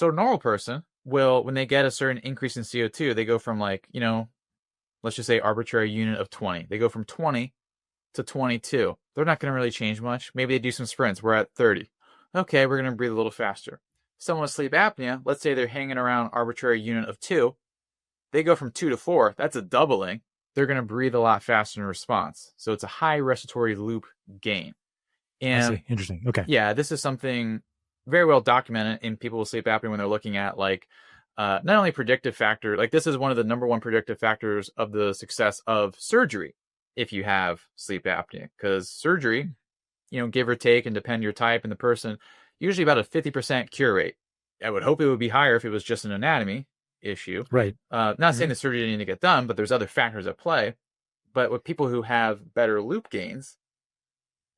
So a normal person will, when they get a certain increase in CO2, they go from like, let's just say arbitrary unit of 20. They go from 20 to 22. They're not going to really change much. Maybe they do some sprints. We're at 30. Okay, we're going to breathe a little faster. Someone with sleep apnea, let's say they're hanging around arbitrary unit of 2. They go from 2 to 4. That's a doubling. They're going to breathe a lot faster in response. So it's a high respiratory loop gain. And I see. Interesting. Okay. Yeah, this is something very well documented in people with sleep apnea when they're looking at like not only predictive factor, like this is one of the number one predictive factors of the success of surgery if you have sleep apnea, because surgery, give or take and depend your type and the person, usually about a 50% cure rate. I would hope it would be higher if it was just an anatomy issue. Right. Not saying the surgery didn't need to get done, but there's other factors at play. But with people who have better loop gains,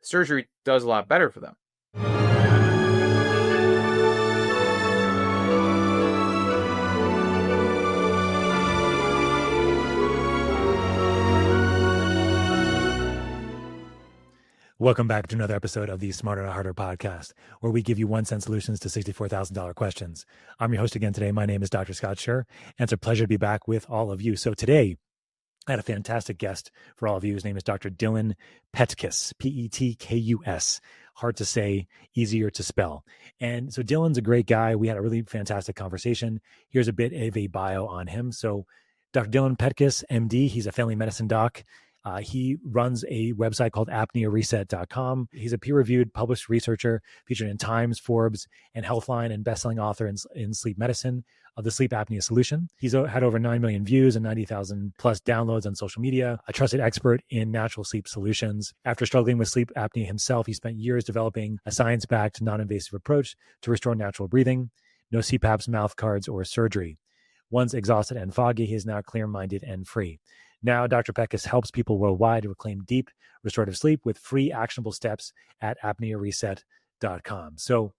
surgery does a lot better for them. Welcome back to another episode of the Smarter Not Harder podcast, where we give you 1 cent solutions to $64,000 questions. I'm your host again today. My name is Dr. Scott Scher, and it's a pleasure to be back with all of you. So today, I had a fantastic guest for all of you. His name is Dr. Dylan Petkus, Petkus. Hard to say, easier to spell. And so Dylan's a great guy. We had a really fantastic conversation. Here's a bit of a bio on him. So Dr. Dylan Petkus, MD, he's a family medicine doc. He runs a website called apneareset.com. He's a peer-reviewed, published researcher featured in Times, Forbes, and Healthline, and best-selling author in sleep medicine of the sleep apnea solution. He's had over 9 million views and 90,000 plus downloads on social media, a trusted expert in natural sleep solutions. After struggling with sleep apnea himself, he spent years developing a science-backed, non-invasive approach to restore natural breathing, no CPAPs, mouth guards, or surgery. Once exhausted and foggy, he is now clear-minded and free. Now, Dr. Petkus helps people worldwide to reclaim deep, restorative sleep with free actionable steps at apneareset.com. So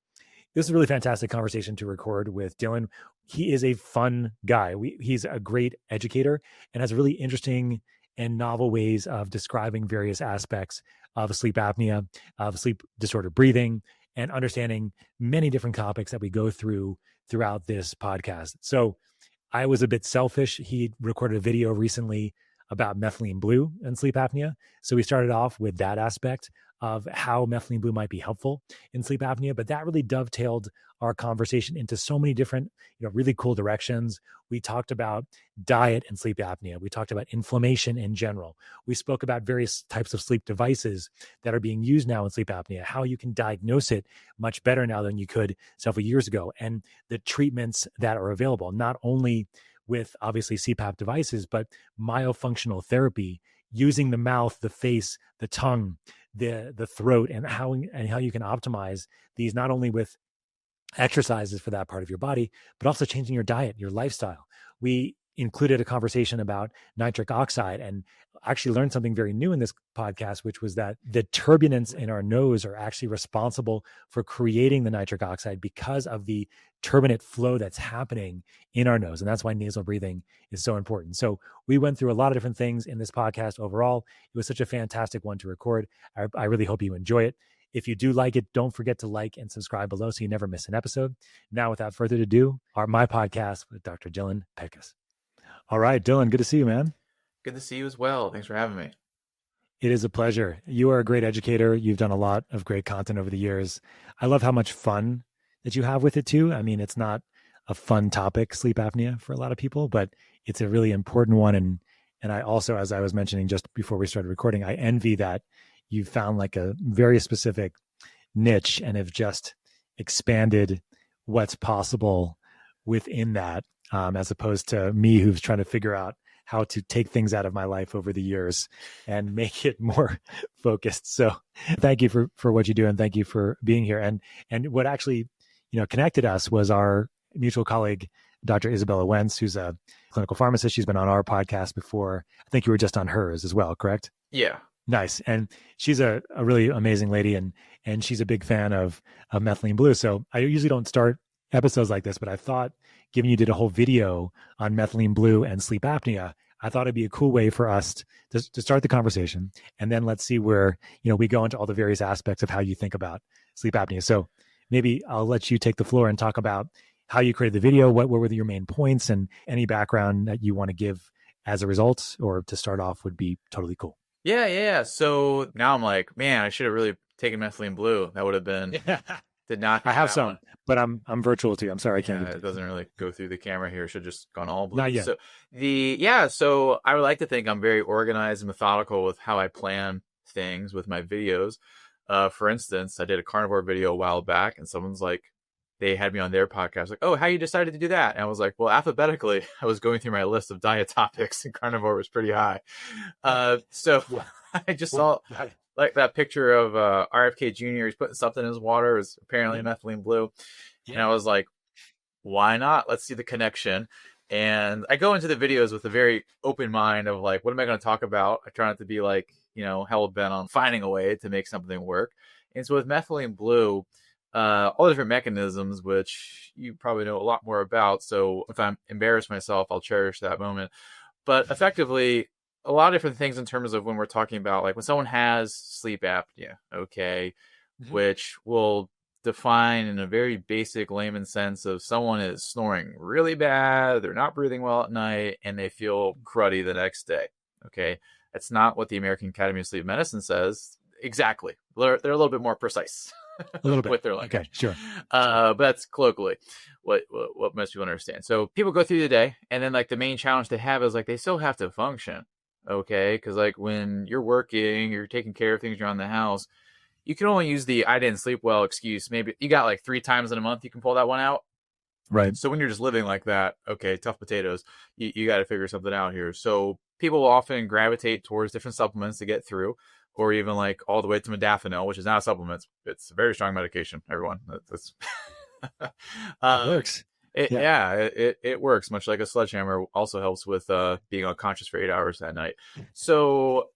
this is a really fantastic conversation to record with Dylan. He is a fun guy. He's a great educator and has really interesting and novel ways of describing various aspects of sleep apnea, of sleep disordered breathing, and understanding many different topics that we go through throughout this podcast. So I was a bit selfish. He recorded a video recently about methylene blue and sleep apnea. So we started off with that aspect of how methylene blue might be helpful in sleep apnea, but that really dovetailed our conversation into so many different, really cool directions. We talked about diet and sleep apnea. We talked about inflammation in general. We spoke about various types of sleep devices that are being used now in sleep apnea, how you can diagnose it much better now than you could several years ago, and the treatments that are available, not only with obviously CPAP devices, but myofunctional therapy using the mouth, the face, the tongue, the throat, and how you can optimize these not only with exercises for that part of your body, but also changing your diet, your lifestyle. We included a conversation about nitric oxide and actually learned something very new in this podcast, which was that the turbulence in our nose are actually responsible for creating the nitric oxide because of the turbulent flow that's happening in our nose. And that's why nasal breathing is so important. So we went through a lot of different things in this podcast. Overall, it was such a fantastic one to record. I really hope you enjoy it. If you do like it, don't forget to like and subscribe below so you never miss an episode. Now, without further ado, my podcast with Dr. Dylan Petkus. All right, Dylan, good to see you, man. Good to see you as well. Thanks for having me. It is a pleasure. You are a great educator. You've done a lot of great content over the years. I love how much fun that you have with it too. I mean, it's not a fun topic, sleep apnea, for a lot of people, but it's a really important one. And I also, as I was mentioning just before we started recording, I envy that you found like a very specific niche and have just expanded what's possible within that, as opposed to me, who's trying to figure out how to take things out of my life over the years and make it more focused. So thank you for what you do. And thank you for being here. And what actually, connected us was our mutual colleague, Dr. Isabella Wentz, who's a clinical pharmacist. She's been on our podcast before. I think you were just on hers as well, correct? Yeah. Nice. And she's a really amazing lady, and she's a big fan of methylene blue. So I usually don't start episodes like this, but I thought, given you did a whole video on methylene blue and sleep apnea, I thought it'd be a cool way for us to start the conversation. And then let's see where, we go into all the various aspects of how you think about sleep apnea. So maybe I'll let you take the floor and talk about how you created the video, what were your main points, and any background that you want to give as a result or to start off would be totally cool. Yeah. So now I'm like, man, I should have really taken methylene blue. That would have been did not. I have that some, one. but I'm virtual too. I'm sorry, I can't. Yeah, it doesn't really go through the camera here. It should have just gone all blue. Not yet. So I would like to think I'm very organized and methodical with how I plan things with my videos. For instance, I did a carnivore video a while back, and someone's like, they had me on their podcast, like, oh, how you decided to do that? And I was like, well, alphabetically, I was going through my list of diet topics, and carnivore was pretty high. So I just saw like that picture of RFK Jr. He's putting something in his water. It's apparently methylene blue. Yeah. And I was like, why not? Let's see the connection. And I go into the videos with a very open mind of like, what am I going to talk about? I try not to be like, hell bent on finding a way to make something work. And so with methylene blue, all the different mechanisms, which you probably know a lot more about. So if I'm embarrassed myself, I'll cherish that moment. But effectively, a lot of different things in terms of when we're talking about like when someone has sleep apnea, okay, which will define in a very basic layman sense of someone is snoring really bad, they're not breathing well at night, and they feel cruddy the next day. Okay. That's not what the American Academy of Sleep Medicine says. Exactly. They're a little bit more precise. A little bit. With their language. Okay, sure. But that's colloquially what most people understand. So people go through the day, and then like the main challenge they have is like they still have to function. Okay. Because like when you're working, you're taking care of things around the house, you can only use the I didn't sleep well excuse. Maybe you got like 3 times in a month you can pull that one out. Right. So when you're just living like that, okay, tough potatoes, you got to figure something out here. So people will often gravitate towards different supplements to get through, or even like all the way to modafinil, which is not a supplement. It's a very strong medication, everyone. That's it works. It works, much like a sledgehammer also helps with being unconscious for 8 hours that night. So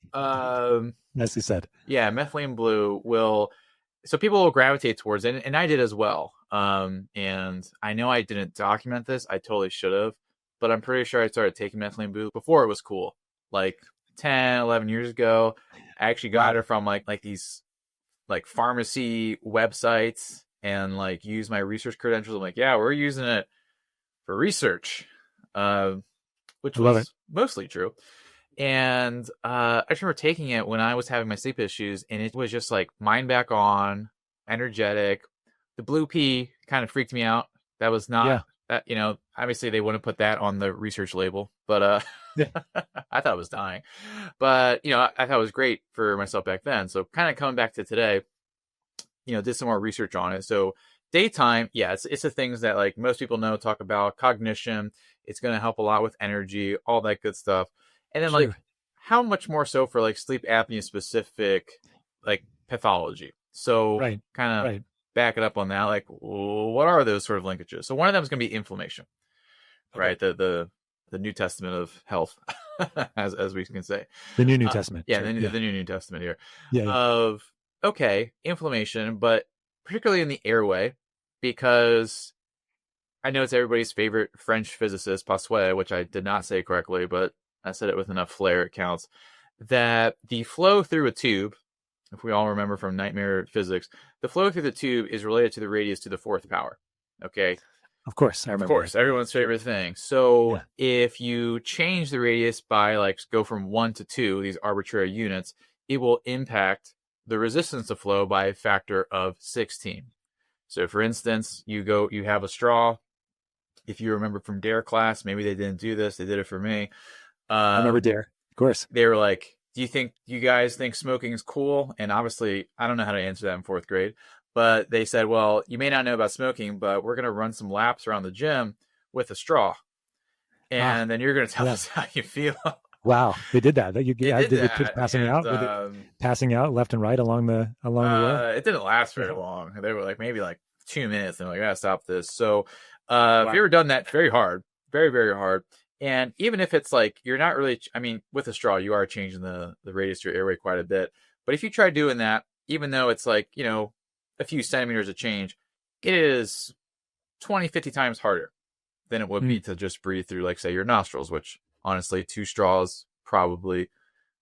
nicely said. Yeah, methylene blue so people will gravitate towards it, and I did as well. And I know I didn't document this. I totally should have, but I'm pretty sure I started taking methylene blue before it was cool. Like 10, 11 years ago. I actually got it from like these like pharmacy websites and like use my research credentials. I'm like, yeah, we're using it for research, which was mostly true. And I just remember taking it when I was having my sleep issues, and it was just like mind back on, energetic. The blue pea kind of freaked me out. That was not that, obviously they wouldn't put that on the research label, but I thought it was dying. But, I thought it was great for myself back then. So kind of coming back to today, did some more research on it. So daytime, it's the things that like most people know, talk about cognition. It's going to help a lot with energy, all that good stuff. And then like how much more so for like sleep apnea specific, like pathology. So kind of back it up on that. Like, what are those sort of linkages? So one of them is going to be inflammation, right? The New Testament of health, as we can say. The New Testament. The New Testament here. Yeah. Inflammation, but particularly in the airway, because I know it's everybody's favorite French physicist, Pasquier, which I did not say correctly, but I said it with enough flair, it counts, that the flow through a tube, if we all remember from nightmare physics, the flow through the tube is related to the radius to the 4th power. Okay. Of course, I remember. Of course, everyone's favorite thing. So if you change the radius by like go from 1 to 2, these arbitrary units, it will impact the resistance to flow by a factor of 16. So for instance, you have a straw. If you remember from DARE class, maybe they didn't do this. They did it for me. I remember DARE, of course. They were like, do you guys think smoking is cool? And obviously, I don't know how to answer that in 4th grade. But they said, well, you may not know about smoking, but we're going to run some laps around the gym with a straw. And then you're going to tell us how you feel. Wow. They did that. Passing out left and right along the way? It didn't last very long. They were like, maybe like 2 minutes. And they're like, I got to stop this. So if you ever done that, very hard, very, very hard. And even if it's like, you're not really, with a straw, you are changing the radius to your airway quite a bit. But if you try doing that, even though it's like, a few centimeters of change, it is 20, 50 times harder than it would be to just breathe through, like, say, your nostrils, which honestly, 2 straws probably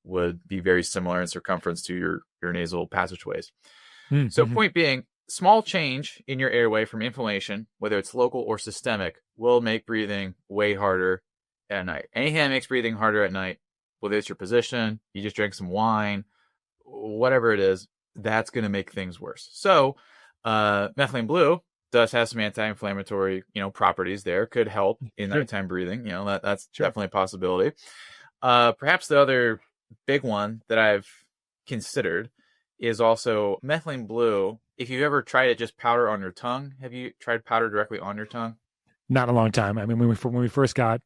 would be very similar in circumference to your nasal passageways. So point being, small change in your airway from inflammation, whether it's local or systemic, will make breathing way harder at night. Anything that makes breathing harder at night, whether it's your position, you just drank some wine, whatever it is, that's going to make things worse. So, methylene blue does have some anti-inflammatory, properties there. Could help in nighttime breathing. That's definitely a possibility. Perhaps the other big one that I've considered is also methylene blue. If you've ever tried it just powder on your tongue, have you tried powder directly on your tongue? Not in a long time. I mean, when we first got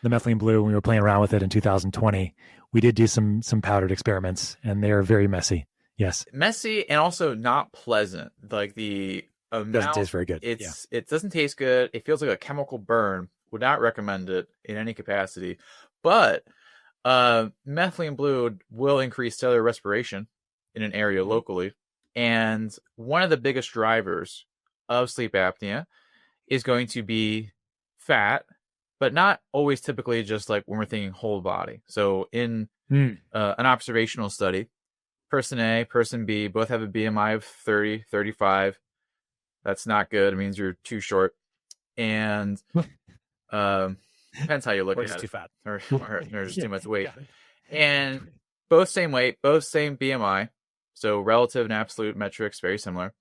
the methylene blue, when we were playing around with it in 2020, we did do some powdered experiments, and they are very messy. Yes, messy and also not pleasant. Like the amount doesn't taste very good. It doesn't taste good. It feels like a chemical burn. Would not recommend it in any capacity. But methylene blue will increase cellular respiration in an area locally, and one of the biggest drivers of sleep apnea is going to be fat, but not always typically just like when we're thinking whole body. So in an observational study, person A, person B both have a BMI of 30, 35. That's not good. It means you're too short. And depends how you look at it. Too fat. Or there's too much weight. And both same weight, both same BMI. So relative and absolute metrics, very similar.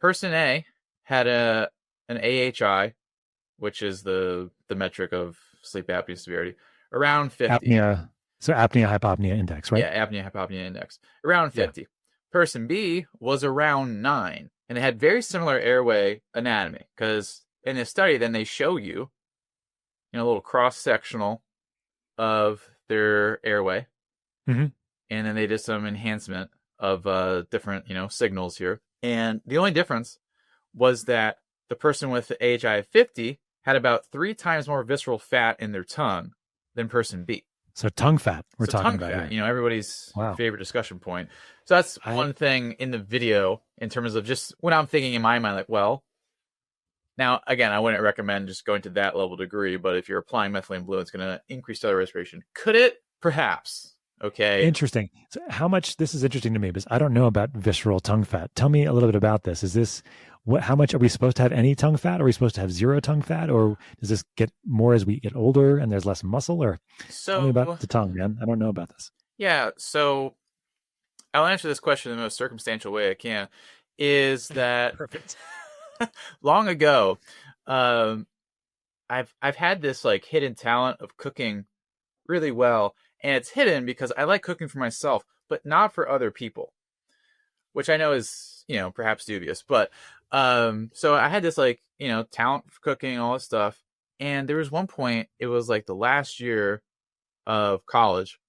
Person A had an AHI, which is the metric of sleep apnea severity, around 50. Apnea. So apnea-hypopnea index, right? Yeah, apnea-hypopnea index, around 50. Yeah. Person B was around 9, and it had very similar airway anatomy, because in this study, then they show you, a little cross-sectional of their airway, and then they did some enhancement of different, signals here. And the only difference was that the person with the AHI of 50 had about 3 times more visceral fat in their tongue than person B. So tongue fat, we're talking about fat, here. Everybody's favorite discussion point. So that's one thing in the video in terms of just when I'm thinking in my mind, like, well, now, again, I wouldn't recommend just going to that level degree, but if you're applying methylene blue, it's going to increase cellular respiration. Could it? Perhaps. Okay. Interesting. So this is interesting to me because I don't know about visceral tongue fat. Tell me a little bit about this. Is this, how much are we supposed to have any tongue fat? Are we supposed to have zero tongue fat? Or does this get more as we get older and there's less muscle? Or tell me about the tongue, man. I don't know about this. Yeah. So I'll answer this question in the most circumstantial way I can. Is that perfect? Long ago, I've had this like hidden talent of cooking really well. And it's hidden because I like cooking for myself, but not for other people, which I know is, perhaps dubious. But so I had this like, talent for cooking, all this stuff. And there was one point, it was like the last year of college.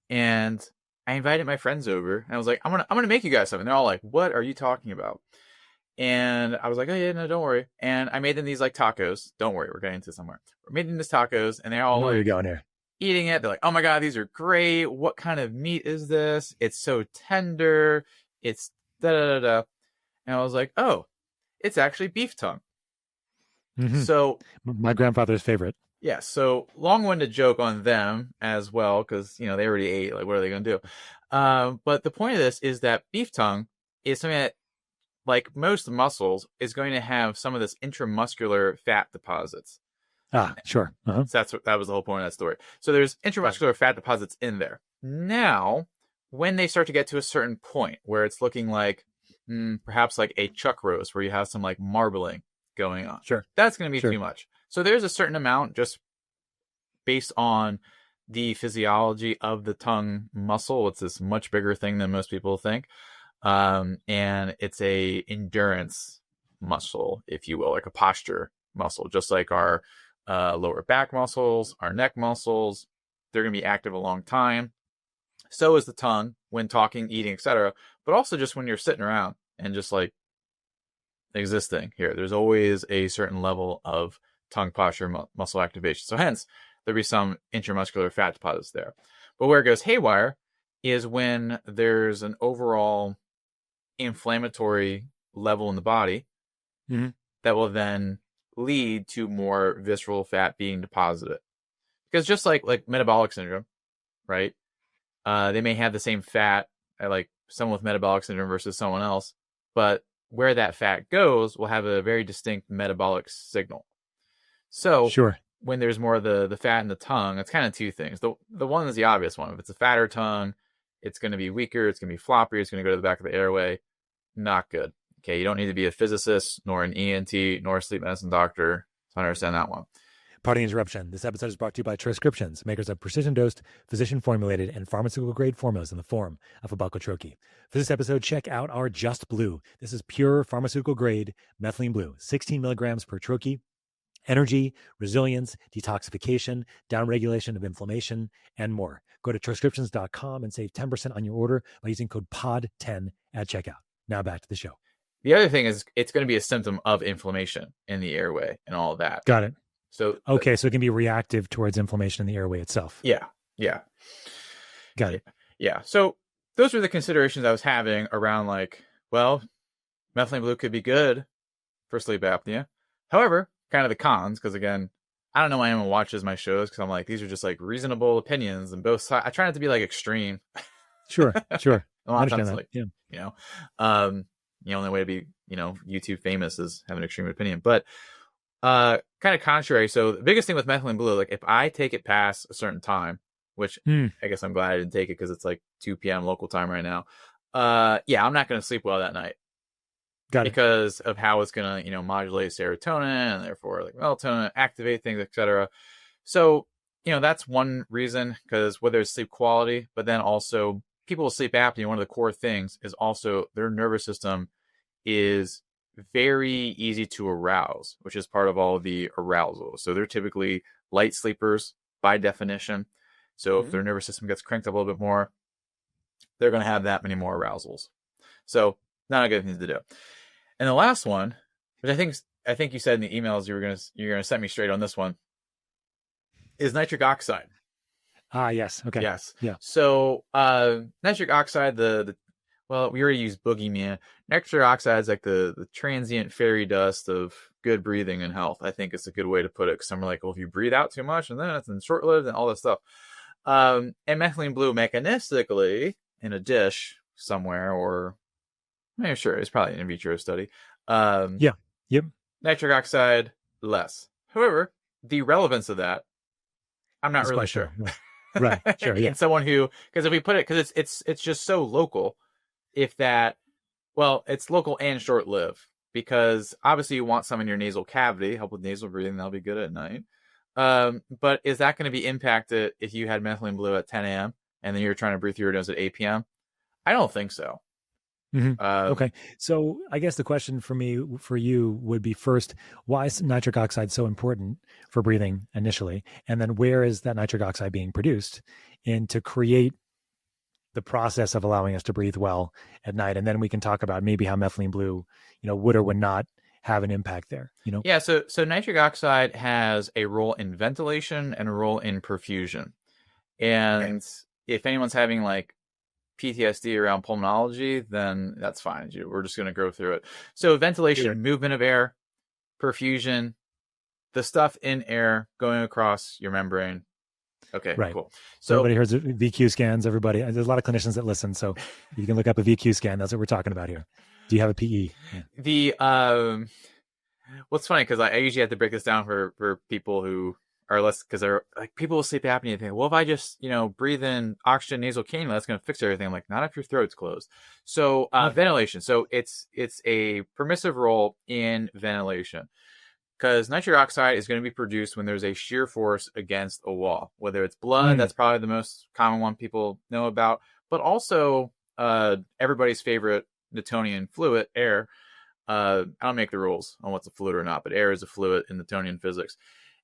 And I invited my friends over and I was like, I'm gonna make you guys something. They're all like, what are you talking about? And I was like, oh yeah, no, don't worry. And I made them these like tacos. Don't worry, we're getting to somewhere. We're making these tacos and they're all where are you going here? Eating it. They're like, oh my God, these are great. What kind of meat is this? It's so tender. It's da da da da. And I was like, oh, it's actually beef tongue. So my grandfather's favorite. Yeah. So long-winded joke on them as well, because they already ate. Like, what are they going to do? But the point of this is that beef tongue is something that, like most muscles, is going to have some of this intramuscular fat deposits. Sure. So that was the whole point of that story. So there's intramuscular fat deposits in there. Now, when they start to get to a certain point where it's looking like perhaps like a chuck roast where you have some like marbling going on, that's going to be too much. So there's a certain amount just based on the physiology of the tongue muscle. It's this much bigger thing than most people think. And it's a endurance muscle, if you will, like a posture muscle, just like our lower back muscles, our neck muscles. They're going to be active a long time. So is the tongue when talking, eating, etc. But also just when you're sitting around and just like existing here. There's always a certain level of tongue posture muscle activation. So hence, there'll be some intramuscular fat deposits there. But where it goes haywire is when there's an overall inflammatory level in the body that will then lead to more visceral fat being deposited. Because just like metabolic syndrome, right? They may have the same fat, like someone with metabolic syndrome versus someone else, but where that fat goes will have a very distinct metabolic signal. So Sure. when there's more of the fat in the tongue, it's kind of two things. The one is the obvious one. If it's a fatter tongue, it's going to be weaker, it's going to be floppier, it's going to go to the back of the airway. Not good. Okay, you don't need to be a physicist, nor an ENT, nor a sleep medicine doctor to understand that one. Pardon the interruption. This episode is brought to you by Transcriptions, makers of precision-dosed, physician-formulated, and pharmaceutical-grade formulas in the form of a buccal-troche. For this episode, check out our Just Blue. This is pure pharmaceutical-grade methylene blue, 16 milligrams per troche. Energy, resilience, detoxification, downregulation of inflammation, and more. Go to transcriptions.com and save 10% on your order by using code POD10 at checkout. Now back to the show. The other thing is it's going to be a symptom of inflammation in the airway and all of that. Got it. So okay, so it can be reactive towards inflammation in the airway itself. Yeah. Got it. Yeah. So those were the considerations I was having around like, well, methylene blue could be good for sleep apnea. However, kind of the cons, because again, I don't know why anyone watches my shows, because I'm like, these are just like reasonable opinions and both sides. I try not to be like extreme. Sure. I understand that. Like, yeah. The only way to be, YouTube famous is having an extreme opinion. But kind of contrary. So the biggest thing with methylene blue, like if I take it past a certain time, which I guess I'm glad I didn't take it because it's like 2 p.m. local time right now. I'm not going to sleep well that night. Because of how it's going to, modulate serotonin and therefore like melatonin, activate things, etc. So, that's one reason, because whether it's sleep quality, but then also people with sleep apnea, one of the core things is also their nervous system is very easy to arouse, which is part of all of the arousal. So they're typically light sleepers by definition. So if their nervous system gets cranked up a little bit more, they're going to have that many more arousals. So not a good thing to do. And the last one, which I think you said in the emails you're gonna set me straight on this one, is nitric oxide. Yes. Okay. Yes. Yeah. So nitric oxide, we already use boogeyman. Nitric oxide is like the transient fairy dust of good breathing and health. I think it's a good way to put it, because some are like, well, if you breathe out too much and then it's short-lived and all this stuff. And methylene blue mechanistically in a dish somewhere, or maybe sure, it's probably an in vitro study. Yep. Nitric oxide less. However, the relevance of that, I'm not really sure. Right. Sure. Yeah. And someone who, because if we put it, because it's just so local, if that, well, it's local and short-lived, because obviously you want some in your nasal cavity, help with nasal breathing. That'll be good at night. But is that going to be impacted if you had methylene blue at 10 a.m. and then you're trying to breathe through your nose at 8 p.m.? I don't think so. Okay. So I guess the question for you would be, first, why is nitric oxide so important for breathing initially? And then where is that nitric oxide being produced in to create the process of allowing us to breathe well at night? And then we can talk about maybe how methylene blue, would or would not have an impact there, Yeah. So nitric oxide has a role in ventilation and a role in perfusion. And if anyone's having like PTSD around pulmonology, then that's fine. We're just going to go through it. So ventilation, movement of air, perfusion, the stuff in air going across your membrane. Okay, right. Cool. So everybody hears VQ scans. Everybody, there's a lot of clinicians that listen, so you can look up a VQ scan. That's what we're talking about here. Do you have a PE? Yeah. Well, it's funny because I usually have to break this down for people who are less, because they're like, people with sleep apnea and think, well, if I just breathe in oxygen nasal cannula, that's going to fix everything. I'm like, not if your throat's closed. So ventilation. So it's a permissive role in ventilation, because nitric oxide is going to be produced when there's a shear force against a wall, whether it's blood. That's probably the most common one people know about, but also everybody's favorite Newtonian fluid, air. I don't make the rules on what's a fluid or not, but air is a fluid in Newtonian physics.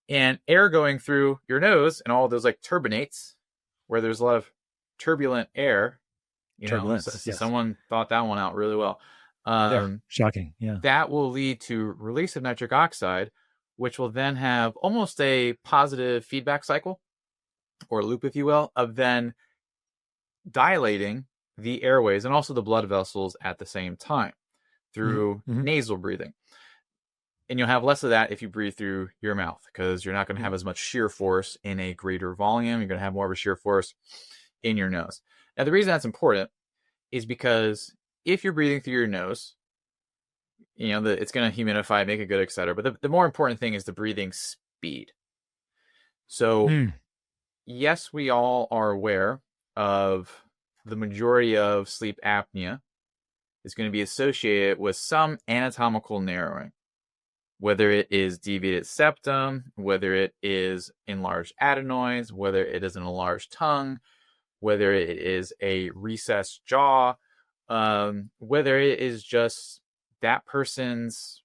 And air going through your nose and all those like turbinates, where there's a lot of turbulent air. Turbulence. Yes. Someone thought that one out really well. Shocking. Yeah. That will lead to release of nitric oxide, which will then have almost a positive feedback cycle, or loop, if you will, of then dilating the airways and also the blood vessels at the same time through nasal breathing. And you'll have less of that if you breathe through your mouth, because you're not going to have as much shear force in a greater volume. You're going to have more of a shear force in your nose. Now, the reason that's important is because if you're breathing through your nose, it's going to humidify, make it good, etc. But the more important thing is the breathing speed. So yes, we all are aware of the majority of sleep apnea is going to be associated with some anatomical narrowing, whether it is deviated septum, whether it is enlarged adenoids, whether it is an enlarged tongue, whether it is a recessed jaw, whether it is just that person's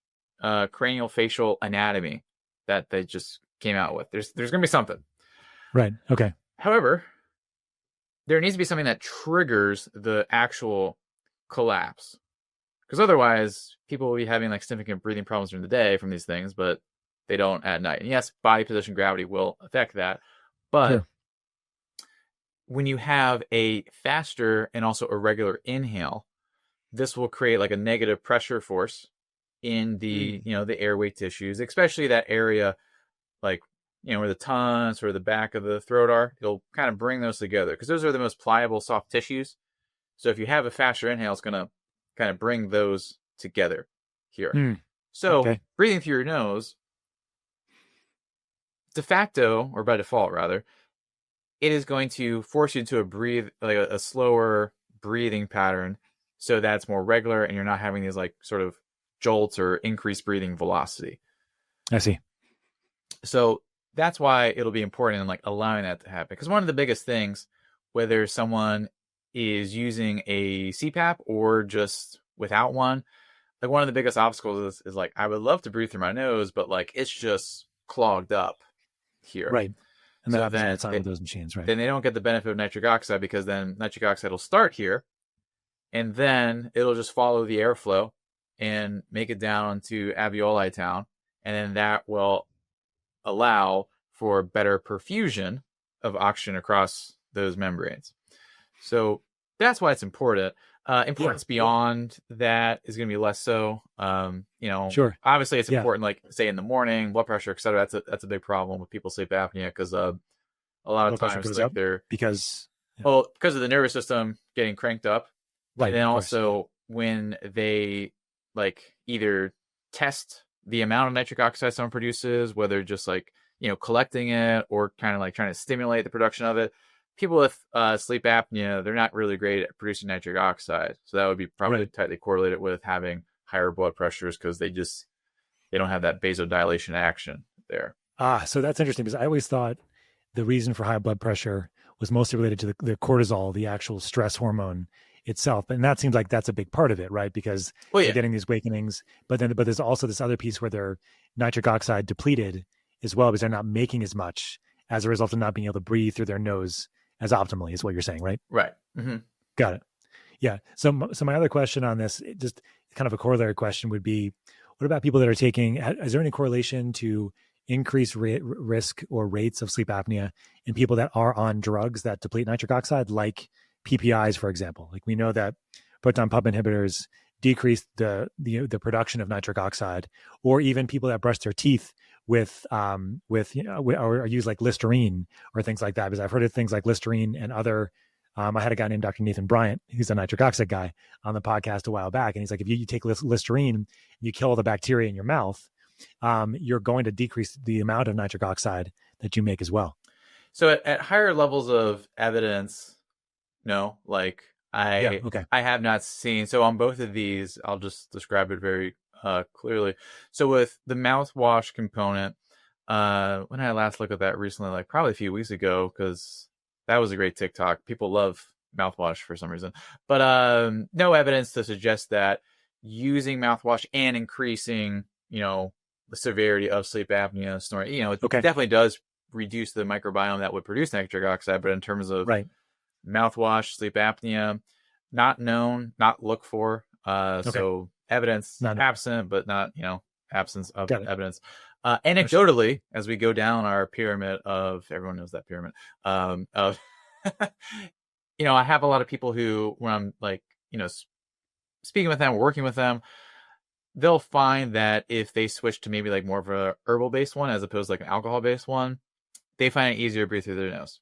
cranial facial anatomy that they just came out with. There's going to be something. Right. Okay. However, there needs to be something that triggers the actual collapse. Because otherwise, people will be having like significant breathing problems during the day from these things, but they don't at night. And yes, body position gravity will affect that. But when you have a faster and also irregular inhale, this will create like a negative pressure force in the, the airway tissues, especially that area like, where the tonsils or the back of the throat are. It'll kind of bring those together because those are the most pliable soft tissues. So if you have a faster inhale, it's going to kind of bring those together here. So breathing through your nose, de facto, or by default rather, it is going to force you to a slower breathing pattern so that's more regular and you're not having these like sort of jolts or increased breathing velocity. I see. So that's why it'll be important in like allowing that to happen. Because one of the biggest things, whether someone is using a CPAP or just without one, like one of the biggest obstacles is like, I would love to breathe through my nose, but like it's just clogged up here. Right. And so then it's not with those machines, right? Then they don't get the benefit of nitric oxide because then nitric oxide will start here and then it'll just follow the airflow and make it down to alveoli town. And then that will allow for better perfusion of oxygen across those membranes. So that's why it's important. Importance beyond that is going to be less so. Sure. Obviously it's important, like say in the morning, blood pressure, etc. That's a big problem with people sleep apnea because a lot of times like they're because of the nervous system getting cranked up, right? And then also when they like either test the amount of nitric oxide someone produces, whether just like collecting it or kind of like trying to stimulate the production of it. People with sleep apnea, they're not really great at producing nitric oxide. So that would be probably tightly correlated with having higher blood pressures because they don't have that vasodilation action there. So that's interesting because I always thought the reason for high blood pressure was mostly related to the cortisol, the actual stress hormone itself. And that seems like that's a big part of it, right? Because they're getting these awakenings, but there's also this other piece where they're nitric oxide depleted as well because they're not making as much as a result of not being able to breathe through their nose as optimally is what you're saying, right? Right. Mm-hmm. Got it. Yeah. So my other question on this, just kind of a corollary question would be, what about people that are taking, is there any correlation to increased risk or rates of sleep apnea in people that are on drugs that deplete nitric oxide, like PPIs, for example? Like we know that proton pump inhibitors decrease the production of nitric oxide, or even people that brush their teeth with or use like Listerine or things like that, because I've heard of things like Listerine and other. I had a guy named Dr. Nathan Bryant, who's a nitric oxide guy, on the podcast a while back, and he's like, if you take Listerine and you kill the bacteria in your mouth, you're going to decrease the amount of nitric oxide that you make as well. So at higher levels of evidence, no, like I have not seen. So on both of these, I'll just describe it very clearly. So with the mouthwash component, when did I last look at that recently? Like probably a few weeks ago, because that was a great TikTok. People love mouthwash for some reason, but no evidence to suggest that using mouthwash and increasing, the severity of sleep apnea, snoring, it definitely does reduce the microbiome that would produce nitric oxide. But in terms of mouthwash, sleep apnea, not known, not looked for. So evidence absent, but not, absence of evidence. Anecdotally, as we go down our pyramid of, everyone knows that pyramid, of, I have a lot of people who, when I'm like, speaking with them, working with them, they'll find that if they switch to maybe like more of a herbal based one, as opposed to like an alcohol based one, they find it easier to breathe through their nose.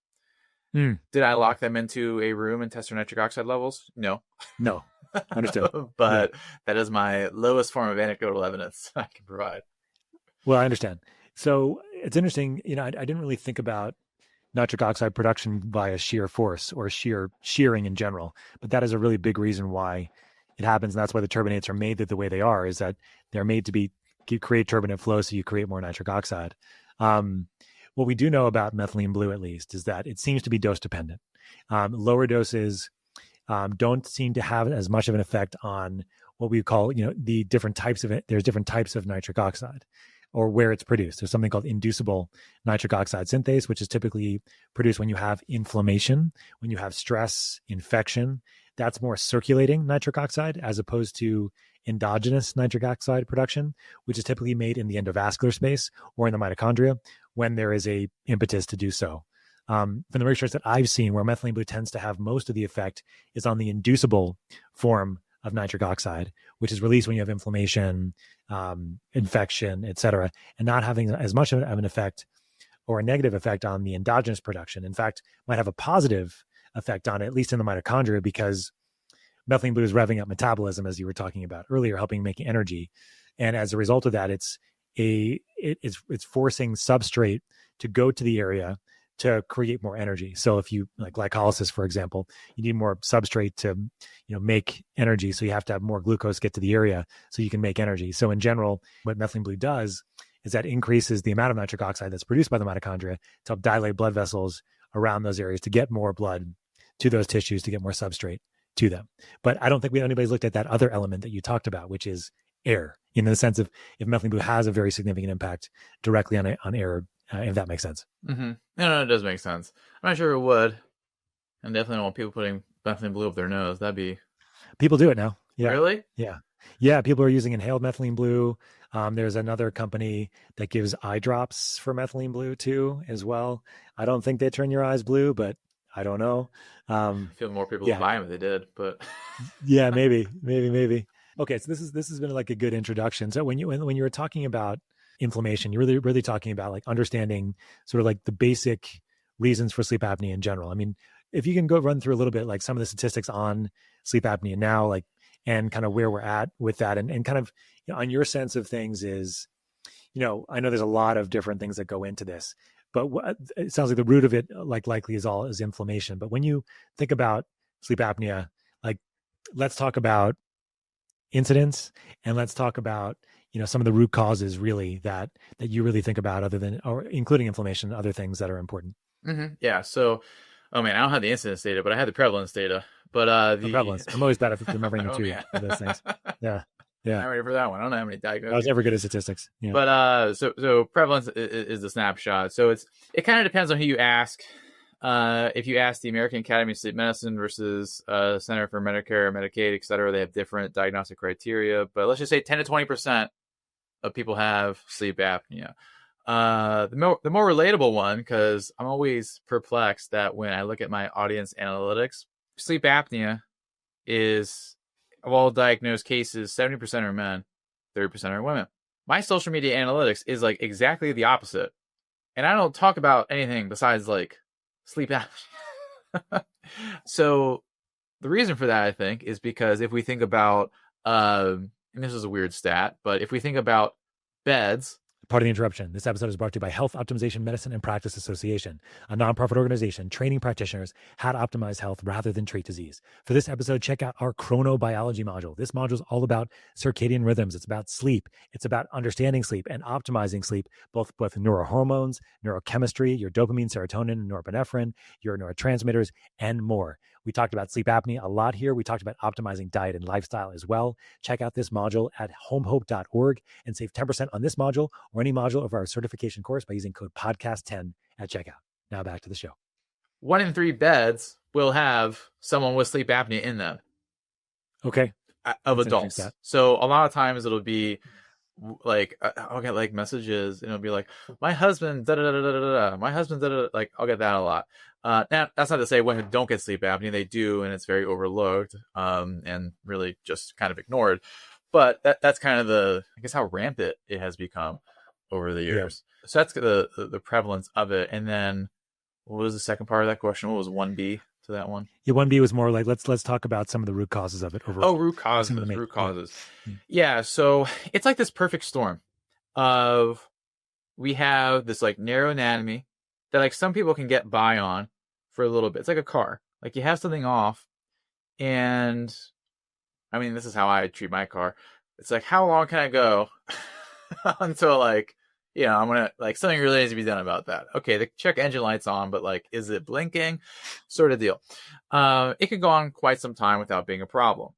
Did I lock them into a room and test their nitric oxide levels? No. Understood. Yeah. But that is my lowest form of anecdotal evidence I can provide. Well, I understand. So it's interesting. I didn't really think about nitric oxide production via shear force or shearing in general, but that is a really big reason why it happens. And that's why the turbinates are made the way they are, is that they're made to create turbinate flow, so you create more nitric oxide. What we do know about methylene blue, at least, is that it seems to be dose dependent. Lower doses don't seem to have as much of an effect on what we call, the different types of it. There's different types of nitric oxide, or where it's produced. There's something called inducible nitric oxide synthase, which is typically produced when you have inflammation, when you have stress, infection. That's more circulating nitric oxide, as opposed to endogenous nitric oxide production, which is typically made in the endovascular space or in the mitochondria when there is a impetus to do so. From the research that I've seen, where methylene blue tends to have most of the effect is on the inducible form of nitric oxide, which is released when you have inflammation, infection, et cetera, and not having as much of an effect or a negative effect on the endogenous production. In fact, might have a positive effect on it, at least in the mitochondria, because methylene blue is revving up metabolism, as you were talking about earlier, helping make energy. And as a result of that, it's forcing substrate to go to the area to create more energy. So if you like glycolysis, for example, you need more substrate to, make energy. So you have to have more glucose get to the area so you can make energy. So in general, what methylene blue does is that increases the amount of nitric oxide that's produced by the mitochondria to help dilate blood vessels around those areas to get more blood to those tissues, to get more substrate to them. But I don't think anybody's looked at that other element that you talked about, which is air, in the sense of if methylene blue has a very significant impact directly on air, if that makes sense. Mm-hmm. No, it does make sense. I'm not sure it would. And definitely don't want people putting methylene blue up their nose. That'd be... People do it now. Yeah. Really? Yeah. Yeah. People are using inhaled methylene blue. There's another company that gives eye drops for methylene blue too, as well. I don't think they turn your eyes blue, but I don't know. I feel more people would buy them if they did, but... Yeah, maybe. Okay. So this has been like a good introduction. So when you were talking about inflammation, you're really talking about like understanding sort of like the basic reasons for sleep apnea in general. I mean, if you can go run through a little bit like some of the statistics on sleep apnea now, like, and kind of where we're at with that, and kind of on your sense of things is, I know there's a lot of different things that go into this, but it sounds like the root of it likely is inflammation. But when you think about sleep apnea, like, let's talk about incidence, and let's talk about some of the root causes really that you really think about, other than, or including inflammation, other things that are important. Mm-hmm. Yeah. So, I don't have the incidence data, but I have the prevalence data. But the prevalence, I'm always bad at remembering the two of those things. Yeah. I'm ready for that one. I don't know how many diagnoses. I was never good at statistics. Yeah. But so prevalence is the snapshot. So it kind of depends on who you ask. If you ask the American Academy of Sleep Medicine versus Center for Medicare, Medicaid, et cetera, they have different diagnostic criteria. But let's just say 10 to 20% of people have sleep apnea. The more relatable one, because I'm always perplexed that when I look at my audience analytics, sleep apnea is, of all diagnosed cases, 70% are men, 30% are women. My social media analytics is like exactly the opposite. And I don't talk about anything besides like sleep apnea. So the reason for that, I think, is because if we think about, and this is a weird stat, but if we think about beds. Pardon the interruption. This episode is brought to you by Health Optimization Medicine and Practice Association, a nonprofit organization training practitioners how to optimize health rather than treat disease. For this episode, check out our chronobiology module. This module is all about circadian rhythms. It's about sleep. It's about understanding sleep and optimizing sleep, both neurohormones, neurochemistry, your dopamine, serotonin, norepinephrine, your neurotransmitters, and more. We talked about sleep apnea a lot here. We talked about optimizing diet and lifestyle as well. Check out this module at homehope.org and save 10% on this module or any module of our certification course by using code podcast10 at checkout. Now back to the show. 1 in 3 beds will have someone with sleep apnea in them. Okay. Of adults. So a lot of times it'll be like, I'll get like messages and it'll be like, my husband, da da da da da da. My husband, da da. Like, I'll get that a lot. Now, that's not to say women don't get sleep apnea. They do, and it's very overlooked and really just kind of ignored. But that's kind of I guess how rampant it has become over the years. Yeah. So that's the prevalence of it. And then what was the second part of that question? What was 1B? to that one. Yeah, 1B was more like let's talk about some of the root causes of it overall. Oh, root causes. Root causes. Yeah. So it's like this perfect storm of we have this like narrow anatomy that like some people can get by on for a little bit. It's like a car. Like you have something off, and I mean, this is how I treat my car. It's like, how long can I go until like, I'm gonna like something really needs to be done about that. Okay, the check engine light's on, but like, is it blinking? Sort of deal. It could go on quite some time without being a problem,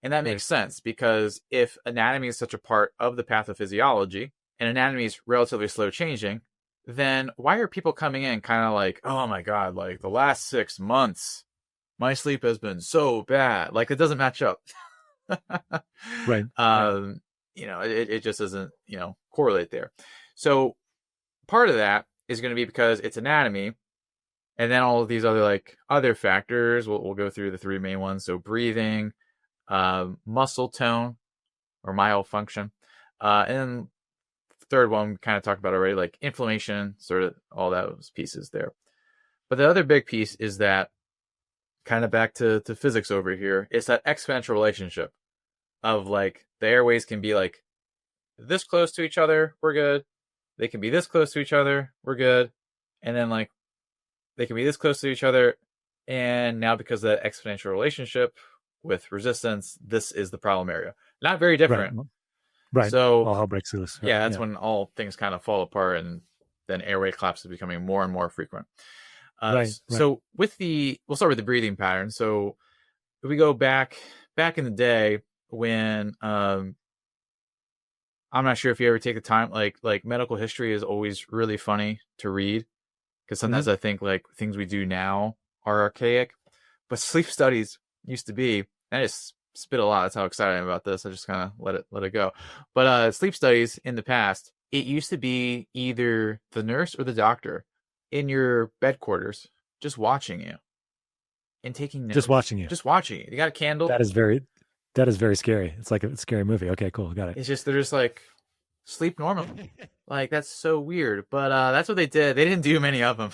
and that makes sense because if anatomy is such a part of the pathophysiology, and anatomy is relatively slow changing, then why are people coming in kind of like, oh my god, like the last 6 months, my sleep has been so bad. Like it doesn't match up. Right. It just doesn't, correlate there. So part of that is going to be because it's anatomy, and then all of these other factors. We'll go through the three main ones. So breathing, muscle tone or myofunction, and then the third one we kind of talked about already, like inflammation, sort of all those pieces there. But the other big piece is that, kind of back to physics over here, it's that exponential relationship of like the airways can be like this close to each other, we're good. They can be this close to each other, we're good. And then like they can be this close to each other, and now because of that exponential relationship with resistance, this is the problem area. Not very different. Right. So all hell breaks loose. Yeah, that's when all things kind of fall apart, and then airway collapse is becoming more and more frequent. So we'll start with the breathing pattern. So if we go back in the day when I'm not sure if you ever take the time, like medical history is always really funny to read, because sometimes I think like things we do now are archaic, but sleep studies used to be. I just spit a lot. That's how excited I am about this. I just kind of let it go. But sleep studies in the past, it used to be either the nurse or the doctor in your bed quarters just watching you and taking notes. Just watching you. You got a candle. That is very scary. It's like a scary movie. Okay, cool. Got it. It's just, they're just like, sleep normally. Like, that's so weird. But that's what they did. They didn't do many of them.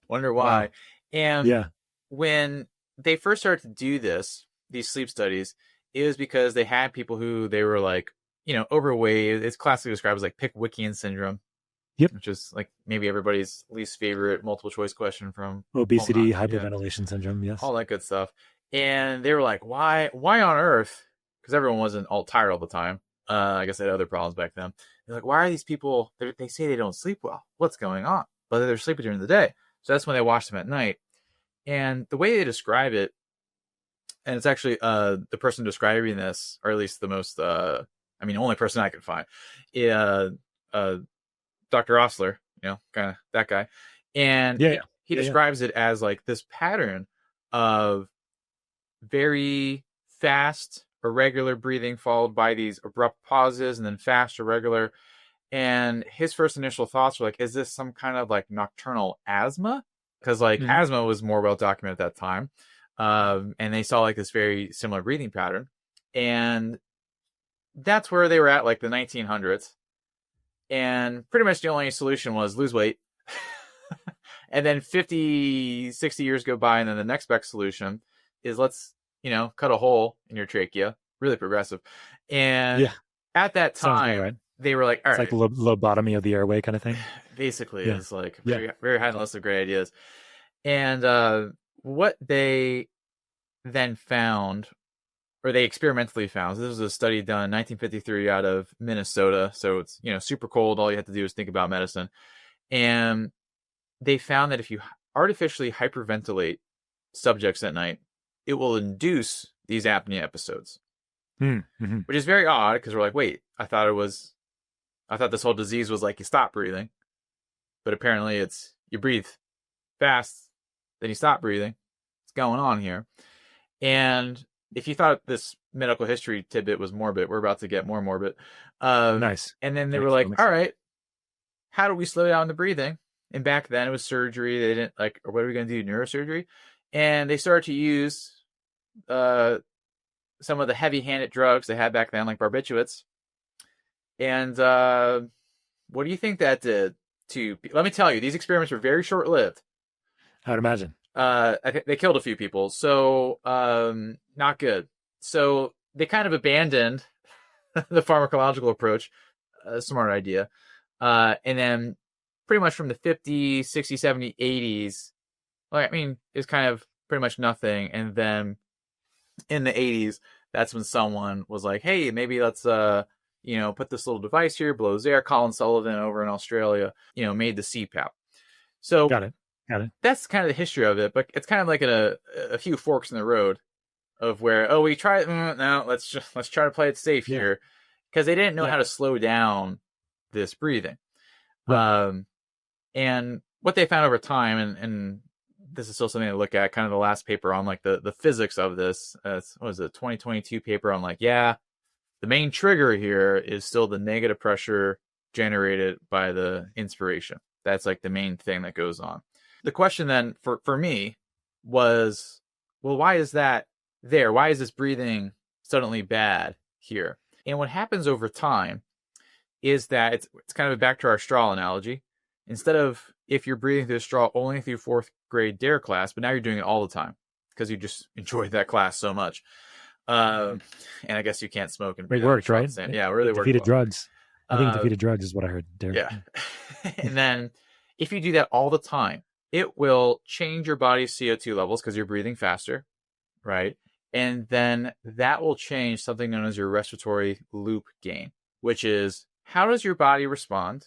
Wonder why. Wow. And when they first started to do these sleep studies, it was because they had people who they were like, overweight. It's classically described as like Pickwickian syndrome. Yep. Which is like maybe everybody's least favorite multiple choice question from obesity, hyperventilation syndrome. Yes. All that good stuff. And they were like, why on earth? Because everyone wasn't all tired all the time. I guess they had other problems back then. They're like, why are these people, they say they don't sleep well. What's going on? But they're sleeping during the day. So that's when they watch them at night. And the way they describe it, and it's actually the person describing this, or at least the most, only person I could find, Dr. Osler, kind of that guy. And he describes it as like this pattern of very fast, irregular breathing followed by these abrupt pauses, and then fast, irregular. And his first initial thoughts were like, is this some kind of like nocturnal asthma? Because like asthma was more well documented at that time. And they saw like this very similar breathing pattern. And that's where they were at like the 1900s. And pretty much the only solution was lose weight. And then 50, 60 years go by, and then the next best solution is let's, cut a hole in your trachea. Really progressive. And at that time, they were like, all right. It's like lobotomy of the airway kind of thing. Basically, it's like very, very high on the list of great ideas. And what they then found, or they experimentally found, so this was a study done in 1953 out of Minnesota. So it's, super cold. All you have to do is think about medicine. And they found that if you artificially hyperventilate subjects at night, it will induce these apnea episodes. Which is very odd, because we're like, wait, I thought this whole disease was like you stop breathing. But apparently it's you breathe fast, then you stop breathing. What's going on here? And if you thought this medical history tidbit was morbid, we're about to get more morbid. Nice. And then they were like, all right, how do we slow down the breathing? And back then it was surgery. They didn't like, or what are we going to do? Neurosurgery? And they started to use some of the heavy-handed drugs they had back then, like barbiturates. And what do you think that did to... Let me tell you, these experiments were very short-lived. I would imagine. They killed a few people, so not good. So they kind of abandoned the pharmacological approach, a smart idea. And then pretty much from the 50s, 60s, 70s, 80s, well, I mean, it's kind of pretty much nothing. And then in the 80s, that's when someone was like, hey, maybe let's put this little device here, blows air. Colin Sullivan over in Australia, made the CPAP. So Got it. that's kind of the history of it, but it's kind of like a few forks in the road of where, we try no, let's try to play it safe here, because they didn't know how to slow down this breathing. Right. And what they found over time, and this is still something to look at, kind of the last paper on like the physics of this, what was it, 2022 paper on like, the main trigger here is still the negative pressure generated by the inspiration. That's like the main thing that goes on. The question then for me was, well, why is that there? Why is this breathing suddenly bad here? And what happens over time is that it's kind of back to our straw analogy. Instead of if you're breathing through a straw only through fourth grade DARE class, but now you're doing it all the time because you just enjoyed that class so much. And I guess you can't smoke and it worked, right? Yeah, it really worked. Defeated drugs. I think defeated drugs is what I heard. DARE. Yeah. And then if you do that all the time, it will change your body's CO2 levels because you're breathing faster, right? And then that will change something known as your respiratory loop gain, which is how does your body respond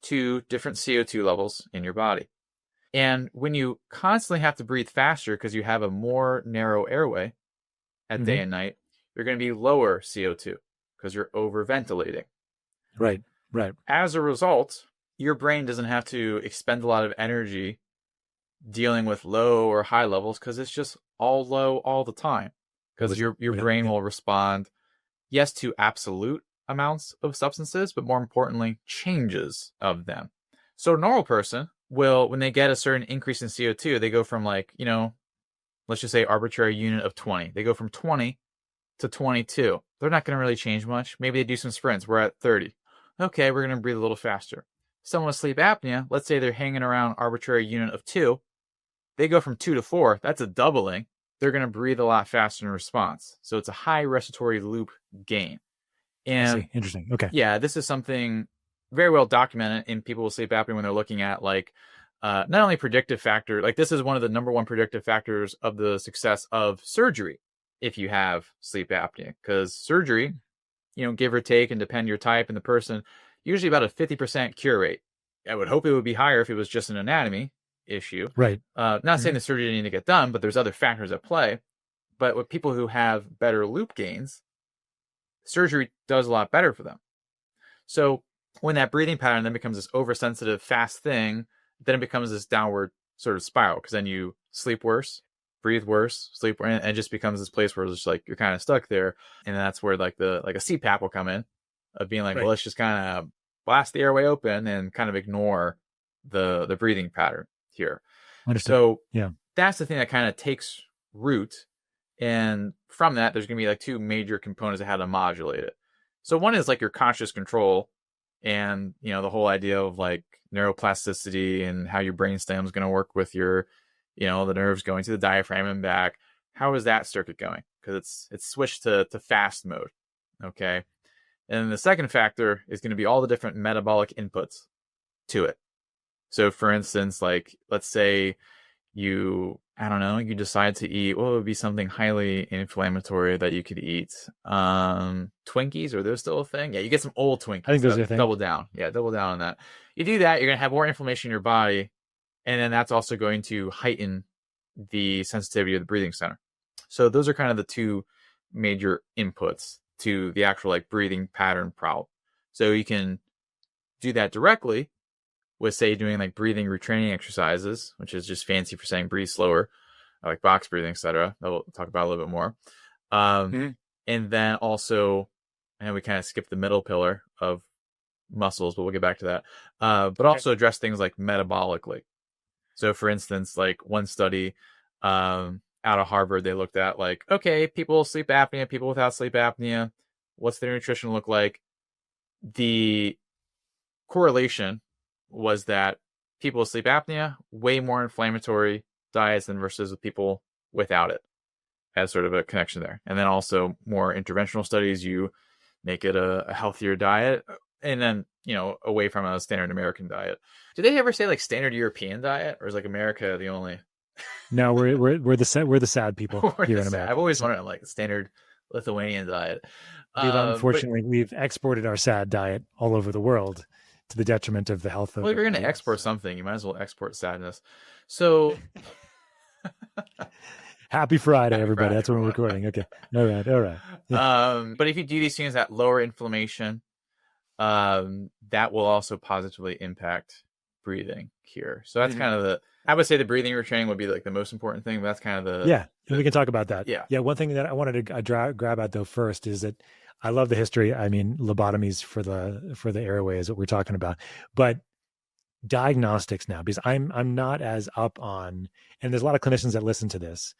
to different CO2 levels in your body? And when you constantly have to breathe faster because you have a more narrow airway at day and night, you're going to be lower CO2 because you're overventilating. Right. As a result, your brain doesn't have to expend a lot of energy dealing with low or high levels because it's just all low all the time, because your brain will respond, yes, to absolute amounts of substances, but more importantly, changes of them. So a normal person will, when they get a certain increase in CO2, they go from like, let's just say arbitrary unit of 20. They go from 20 to 22. They're not going to really change much. Maybe they do some sprints. We're at 30. Okay, we're going to breathe a little faster. Someone with sleep apnea, let's say they're hanging around arbitrary unit of 2. They go from 2 to 4. That's a doubling. They're going to breathe a lot faster in response. So it's a high respiratory loop gain. And interesting. Okay. Yeah, this is something very well documented in people with sleep apnea when they're looking at like not only predictive factor, like this is one of the number one predictive factors of the success of surgery if you have sleep apnea, because surgery, give or take and depend your type and the person, usually about a 50% cure rate. I would hope it would be higher if it was just an anatomy issue. Right. Not saying the surgery didn't need to get done, but there's other factors at play. But with people who have better loop gains, surgery does a lot better for them. So when that breathing pattern then becomes this oversensitive, fast thing, then it becomes this downward sort of spiral, because then you sleep worse, breathe worse, sleep, and it just becomes this place where it's just like you're kind of stuck there. And that's where like a CPAP will come in, of being like, well, let's just kind of blast the airway open and kind of ignore the breathing pattern here. Understood. So yeah, that's the thing that kind of takes root. And from that, there's going to be like two major components of how to modulate it. So one is like your conscious control, and the whole idea of like neuroplasticity and how your brainstem is going to work with your, the nerves going to the diaphragm and back. How is that circuit going? Because it's switched to fast mode. Okay. And the second factor is going to be all the different metabolic inputs to it. So for instance, like, let's say you decide to eat, what would be something highly inflammatory that you could eat? Twinkies, are those still a thing? Yeah, you get some old Twinkies. I think those are a thing. Double down. Yeah, double down on that. You do that, you're going to have more inflammation in your body, and then that's also going to heighten the sensitivity of the breathing center. So those are kind of the two major inputs to the actual like breathing pattern problem. So you can do that directly with, say, doing like breathing retraining exercises, which is just fancy for saying breathe slower, like box breathing, etc. That we'll talk about a little bit more. And then also, and we kind of skipped the middle pillar of muscles, but we'll get back to that. But also address things like metabolically. So for instance, like one study out of Harvard, they looked at like, okay, people with sleep apnea, people without sleep apnea, what's their nutrition look like? The correlation was that people with sleep apnea, way more inflammatory diets than versus with people without it, as sort of a connection there. And then also more interventional studies, you make it a healthier diet, and then, away from a standard American diet. Do they ever say like standard European diet, or is like America the only? No, we're the sad people here in America. I've always wondered, like, standard Lithuanian diet. Unfortunately, we've exported our sad diet all over the world to the detriment of the health of. Well, if you're going to export something, you might as well export sadness. So, Happy Friday, everybody! That's when we're recording. Okay, all right. Yeah. But if you do these things that lower inflammation, that will also positively impact breathing here. So that's kind of I would say the breathing retraining would be like the most important thing, but that's kind of we can talk about that. Yeah. One thing that I wanted to grab at though first is that I love the history. I mean, lobotomies for the airway is what we're talking about, but diagnostics now, because I'm not as up on, and there's a lot of clinicians that listen to this.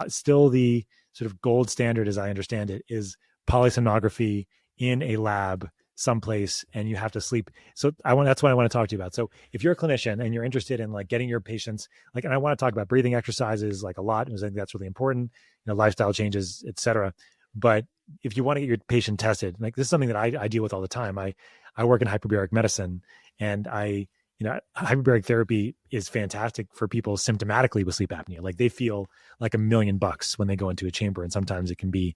Still the sort of gold standard, as I understand it, is polysomnography in a lab someplace, and you have to sleep. So that's what I want to talk to you about. So if you're a clinician and you're interested in like getting your patients, like, and I want to talk about breathing exercises like a lot, because I think that's really important, lifestyle changes, etc. But if you want to get your patient tested, like this is something that I deal with all the time. I work in hyperbaric medicine, and hyperbaric therapy is fantastic for people symptomatically with sleep apnea. Like they feel like $1 million when they go into a chamber, and sometimes it can be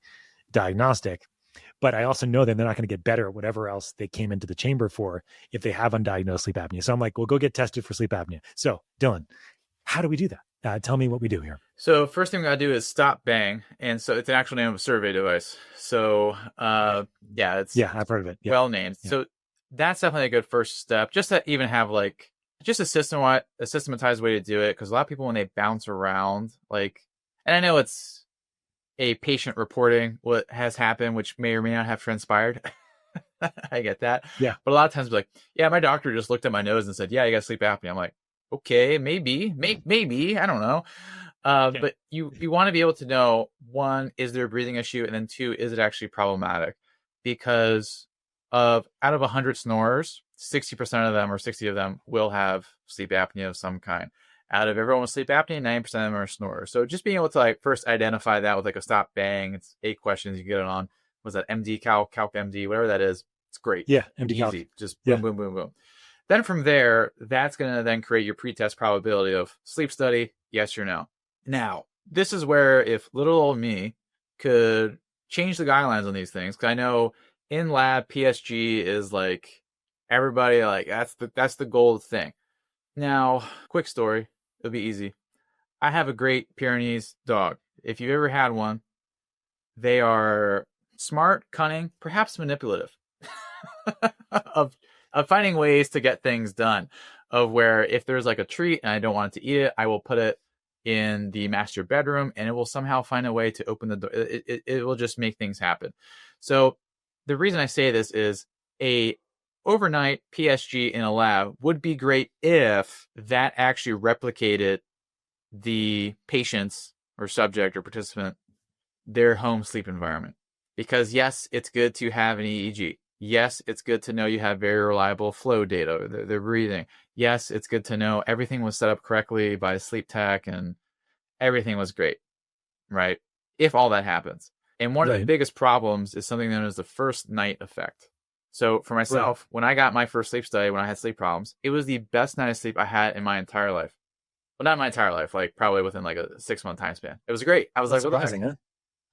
diagnostic. But I also know that they're not going to get better at whatever else they came into the chamber for if they have undiagnosed sleep apnea. So I'm like, well, go get tested for sleep apnea. So Dylan, how do we do that? Tell me what we do here. So first thing we got to do is stop bang. And so it's an actual name of a survey device. So I've heard of it. Yeah. Well named. Yeah. So that's definitely a good first step, just to even have like just a systematized way to do it. Because a lot of people, when they bounce around, like, and I know it's a patient reporting what has happened, which may or may not have transpired. I get that. Yeah. But a lot of times, like, yeah, my doctor just looked at my nose and said, yeah, you got sleep apnea. I'm like, okay, maybe, I don't know. But you want to be able to know, one, is there a breathing issue? And then two, is it actually problematic? Because out of 100 snorers, 60% of them or 60 of them will have sleep apnea of some kind. Out of everyone with sleep apnea, 90% of them are snorers. So just being able to like first identify that with like a stop bang, it's 8 questions. You get it on, was that MD Calc MD, whatever that is. It's great. Yeah, MD Easy. Calc. Just boom, boom, boom, boom. Then from there, that's going to then create your pretest probability of sleep study, yes or no. Now, this is where if little old me could change the guidelines on these things, because I know in lab PSG is like everybody like that's the gold thing. Now, quick story. It'll be easy. I have a Great Pyrenees dog. If you've ever had one, they are smart, cunning, perhaps manipulative of finding ways to get things done. Of where if there's like a treat and I don't want it to eat it, I will put it in the master bedroom and it will somehow find a way to open the door. It will just make things happen. So the reason I say this is a overnight PSG in a lab would be great if that actually replicated the patient's or subject or participant, their home sleep environment. Because yes, it's good to have an EEG. Yes, it's good to know you have very reliable flow data, their breathing. Yes, it's good to know everything was set up correctly by sleep tech and everything was great, right? If all that happens. And one of the biggest problems is something known as the first night effect. So for myself, when I got my first sleep study, when I had sleep problems, it was the best night of sleep I had in my entire life. Well, not my entire life, like probably within like a 6-month time span. It was great. I was like, surprising, huh?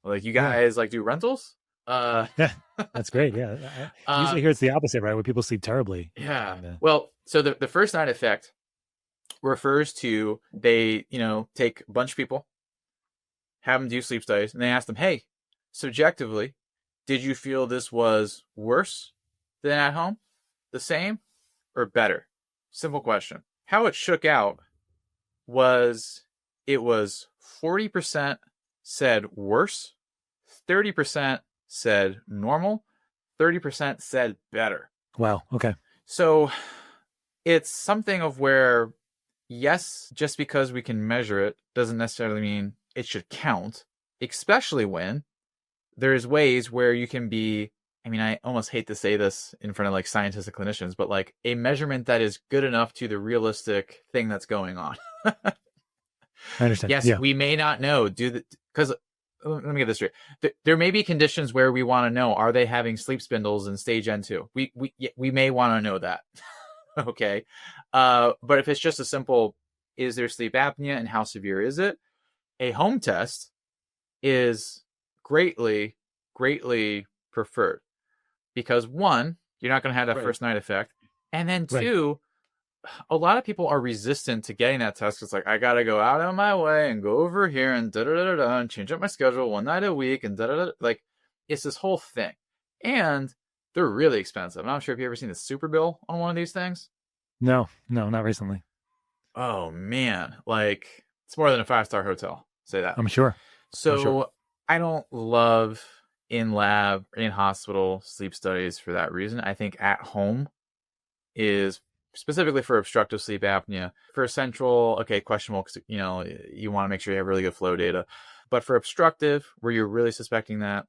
Like, you guys like do rentals? Yeah, that's great. Yeah. Usually here it's the opposite, right? Where people sleep terribly. Yeah. Well, so the first night effect refers to they, take a bunch of people, have them do sleep studies, and they ask them, hey, subjectively, did you feel this was worse than at home, the same, or better? Simple question. How it shook out was it was 40% said worse, 30% said normal, 30% said better. Wow. Okay. So it's something of where, yes, just because we can measure it doesn't necessarily mean it should count, especially when there's ways where you can be, I almost hate to say this in front of like scientists and clinicians, but like a measurement that is good enough to the realistic thing that's going on. I understand. Yes, Yeah. we may not know. Because let me get this straight. There may be conditions where we want to know: are they having sleep spindles in stage N2? We may want to know that. Okay, but if it's just a simple, is there sleep apnea and how severe is it? A home test is greatly, greatly preferred because one, you're not going to have that Right. first night effect, and then Right. two, a lot of people are resistant to getting that test. It's like, I got to go out of my way and go over here and da da da da and change up my schedule one night a week and da da da. Like, it's this whole thing. And they're really expensive. I'm not sure if you've ever seen the super bill on one of these things. No, not recently. Oh, man. Like, it's more than a 5-star hotel. Say that. I'm sure. So I don't love in lab, in hospital sleep studies for that reason. I think at home is specifically for obstructive sleep apnea. For central, okay, questionable, because you want to make sure you have really good flow data. But for obstructive, where you're really suspecting that,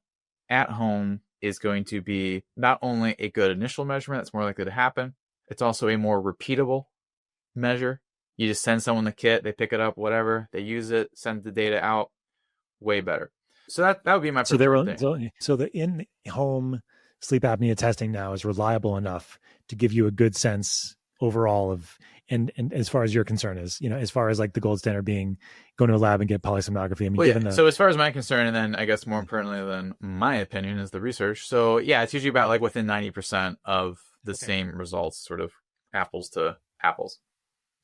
at home is going to be not only a good initial measurement that's more likely to happen, it's also a more repeatable measure. You just send someone the kit, they pick it up, whatever, they use it, send the data out, way better. So that would be my preferred thing. So the in-home sleep apnea testing now is reliable enough to give you a good sense overall of, and as far as your concern is, as far as like the gold standard being going to a lab and get polysomnography. I mean, so as far as my concern, and then I guess more importantly than my opinion is the research. So yeah, it's usually about like within 90% of the same results, sort of apples to apples.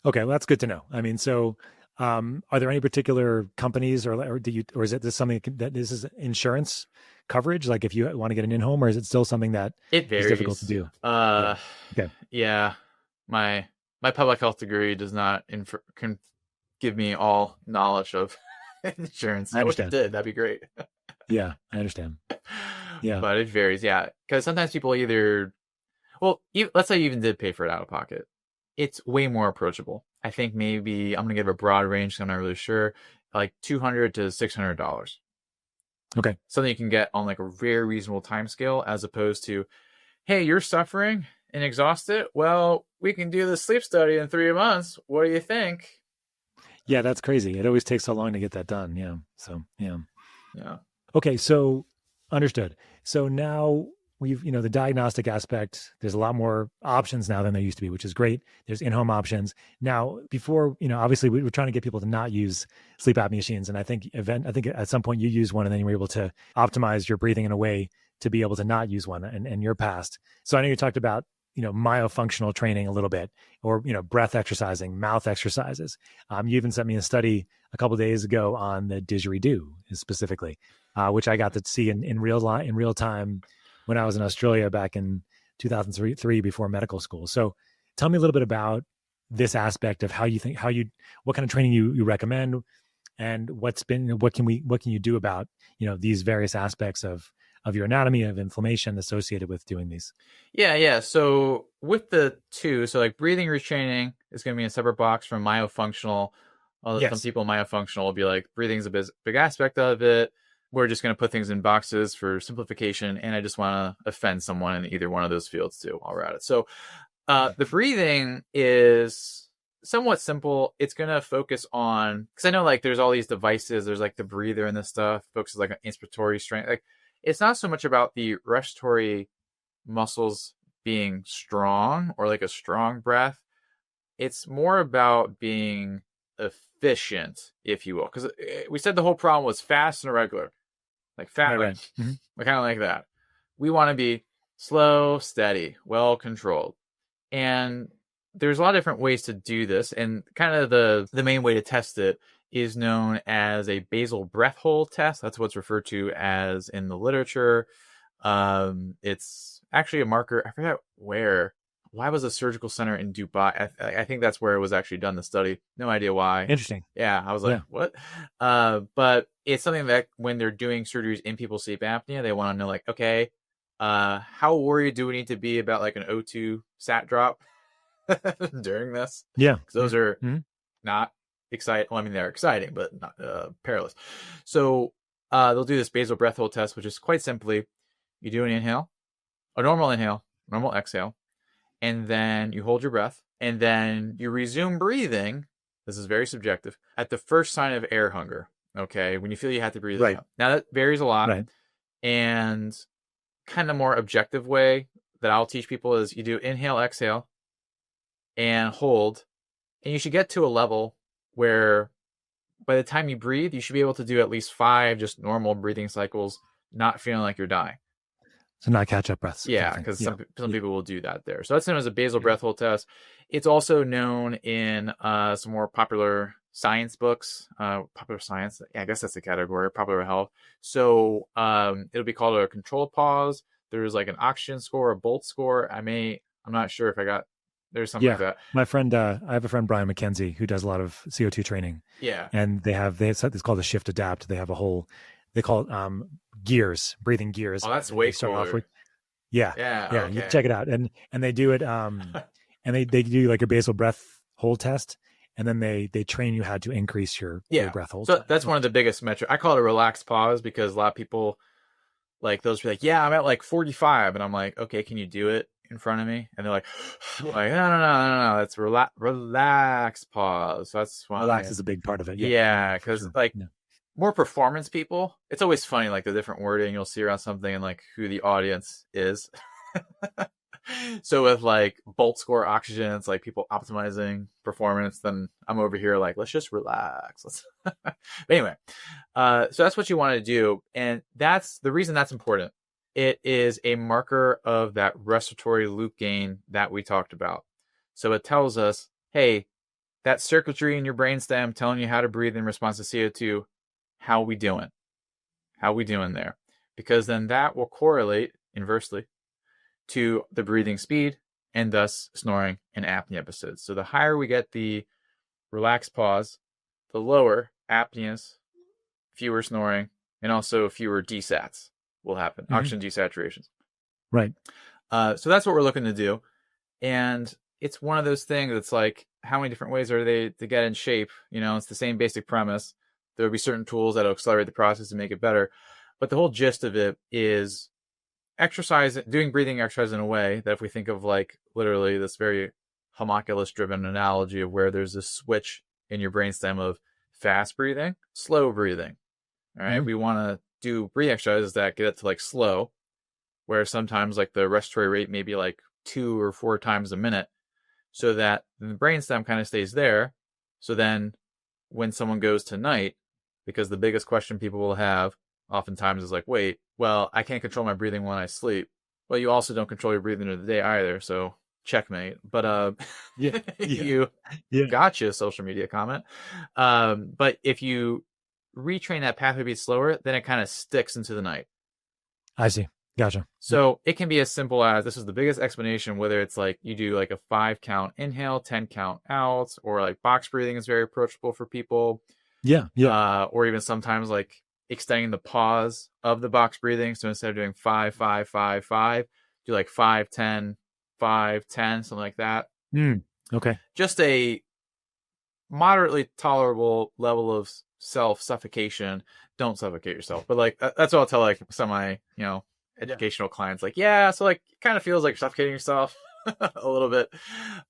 Okay, well, that's good to know. I mean, so are there any particular companies or is it this something that this is insurance coverage? Like if you want to get an in-home, or is it still something that it varies. Is difficult to do? Yeah. My public health degree does not can give me all knowledge of insurance. I wish it did. That'd be great. Yeah, I understand. Yeah, but it varies. Yeah, because sometimes people let's say you even did pay for it out of pocket. It's way more approachable. I think maybe I'm gonna give a broad range, so I'm not really sure. Like $200 to $600. Okay, something you can get on like a very reasonable time scale, as opposed to, hey, you're suffering and exhausted. Well, we can do the sleep study in 3 months. What do you think? Yeah, that's crazy. It always takes so long to get that done. Yeah. So yeah. Okay, so understood. So now we've, the diagnostic aspect, there's a lot more options now than there used to be, which is great. There's in-home options. Now, before, obviously we were trying to get people to not use sleep apnea machines. And I think at some point you used one and then you were able to optimize your breathing in a way to be able to not use one in your past. So I know you talked about, myofunctional training a little bit, or, breath exercising, mouth exercises. You even sent me a study a couple of days ago on the didgeridoo specifically, which I got to see in real time when I was in Australia back in 2003 before medical school. So tell me a little bit about this aspect of what kind of training you recommend, and what can you do about, these various aspects of your anatomy, of inflammation associated with doing these. Yeah. So with the two, so like breathing retraining is going to be a separate box from myofunctional. Yes. Some people myofunctional will be like, breathing's a big aspect of it. We're just going to put things in boxes for simplification, and I just want to offend someone in either one of those fields too while we're at it. So the breathing is somewhat simple. It's going to focus on, because I know like there's all these devices, there's like the breather and this stuff, focuses like on inspiratory strength. Like, it's not so much about the respiratory muscles being strong or like a strong breath. It's more about being efficient, if you will, because we said the whole problem was fast and irregular. Like fat, right. Kind of like that. We want to be slow, steady, well controlled. And there's a lot of different ways to do this. And kind of the main way to test it is known as a basal breath hold test. That's what's referred to as in the literature. It's actually a marker. I forget where. Why was a surgical center in Dubai? I think that's where it was actually done, the study. No idea why. Interesting. Yeah, I was like, what? But it's something that when they're doing surgeries in people's sleep apnea, they want to know, like, okay, how worried do we need to be about like an O2 sat drop during this? Yeah. Because those are not exciting. Well, I mean, they're exciting, but not perilous. So they'll do this basal breath hold test, which is quite simply, you do an inhale, a normal inhale, normal exhale, and then you hold your breath, and then you resume breathing this is very subjective, at the first sign of air hunger, okay, when you feel you have to breathe Right. out. Now that varies a lot. Right. And kind of more objective way that I'll teach people is you do inhale, exhale, and hold. And you should get to a level where by the time you breathe, you should be able to do at least 5 just normal breathing cycles, not feeling like you're dying. So not catch up breaths. Yeah, because some people will do that there. So that's known as a basal breath hold test. It's also known in some more popular science books, popular science. Yeah, I guess that's the category, popular health. So it'll be called a controlled pause. There's like an oxygen score, a Bolt score. I'm not sure if I got. There's something like that. My friend, I have a friend, Brian McKenzie, who does a lot of CO2 training. Yeah. And they have something called the shift adapt. They have a whole, they call it gears, breathing gears. Oh, that's way cooler. Yeah. Okay. You check it out. And they do it, and they do like a basal breath hold test. And then they train you how to increase your breath hold. So that's one of the biggest metrics. I call it a relaxed pause because a lot of people like those be like, yeah, I'm at like 45. And I'm like, okay, can you do it in front of me? And they're like, no, that's relaxed pause. So that's why relax is a big part of it. Yeah, because more performance people, it's always funny, like the different wording you'll see around something and like who the audience is. So with like Bolt score oxygen, it's like people optimizing performance. Then I'm over here like, let's just relax. But anyway, so that's what you want to do. And that's the reason that's important. It is a marker of that respiratory loop gain that we talked about. So it tells us, hey, that circuitry in your brainstem telling you how to breathe in response to CO2, how we doing? How we doing there? Because then that will correlate inversely to the breathing speed and thus snoring and apnea episodes. So the higher we get the relaxed pause, the lower apneas, fewer snoring, and also fewer desats will happen, oxygen desaturations. Right. So that's what we're looking to do. And it's one of those things that's like, how many different ways are they to get in shape? It's the same basic premise. There will be certain tools that will accelerate the process and make it better. But the whole gist of it is doing breathing exercise in a way that if we think of like literally this very homunculus driven analogy of where there's this switch in your brainstem of fast breathing, slow breathing. All right. We want to do breathing exercises that get it to like slow, where sometimes like the respiratory rate may be like 2 or 4 times a minute, so that the brainstem kind of stays there. So then when someone goes to night, because the biggest question people will have oftentimes is like, wait, well, I can't control my breathing when I sleep. Well, you also don't control your breathing during the day either, so checkmate. But you gotcha, social media comment. But if you retrain that pathway to be slower, then it kind of sticks into the night. I see. Gotcha. So it can be as simple as, this is the biggest explanation, whether it's like you do like a 5 count inhale, 10 count out, or like box breathing is very approachable for people. Or even sometimes like extending the pause of the box breathing. So instead of doing 5, 5, 5, 5, do like 5, 10, 5, 10, something like that. Okay. Just a moderately tolerable level of self-suffocation. Don't suffocate yourself. But like, that's what I'll tell like some of my, educational clients. Like, so like, it kind of feels like you're suffocating yourself a little bit.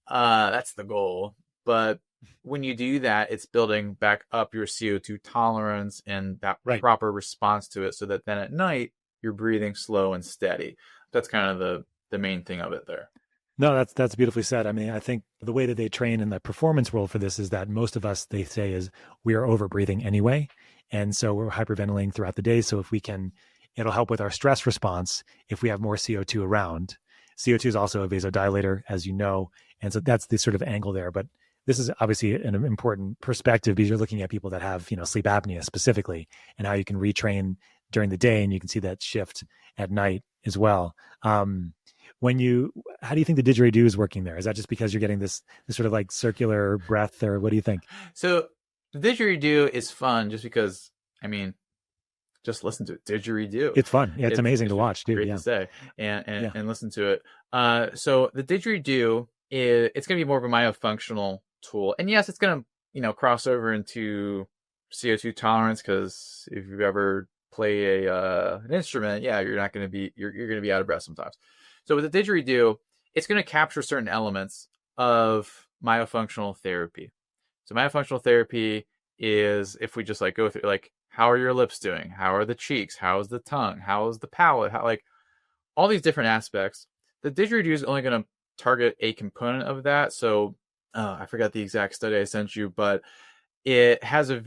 That's the goal. But when you do that, it's building back up your CO2 tolerance and that proper response to it, so that then at night you're breathing slow and steady. That's kind of the main thing of it there. No, that's beautifully said. I mean, I think the way that they train in the performance world for this is that most of us, they say, is we are over breathing anyway. And so we're hyperventilating throughout the day. So if we can, it'll help with our stress response if we have more CO2 around. CO2 is also a vasodilator, as you know. And so that's the sort of angle there. But this is obviously an important perspective because you're looking at people that have, sleep apnea specifically, and how you can retrain during the day, and you can see that shift at night as well. How do you think the didgeridoo is working there? Is that just because you're getting this sort of like circular breath, or what do you think? So the didgeridoo is fun just because, just listen to it. Didgeridoo. It's fun. Yeah, it's amazing to watch, dude. Great to say and listen to it. So the didgeridoo it's going to be more of a myofunctional tool, and yes, it's going to cross over into CO2 tolerance, because if you've ever play an instrument, you're not going to be you're going to be out of breath sometimes. So with the didgeridoo, it's going to capture certain elements of myofunctional therapy. So myofunctional therapy is if we just like go through like how are your lips doing? How are the cheeks? How is the tongue? How is the palate? How like all these different aspects. The didgeridoo is only going to target a component of that. So I forgot the exact study I sent you, but it has a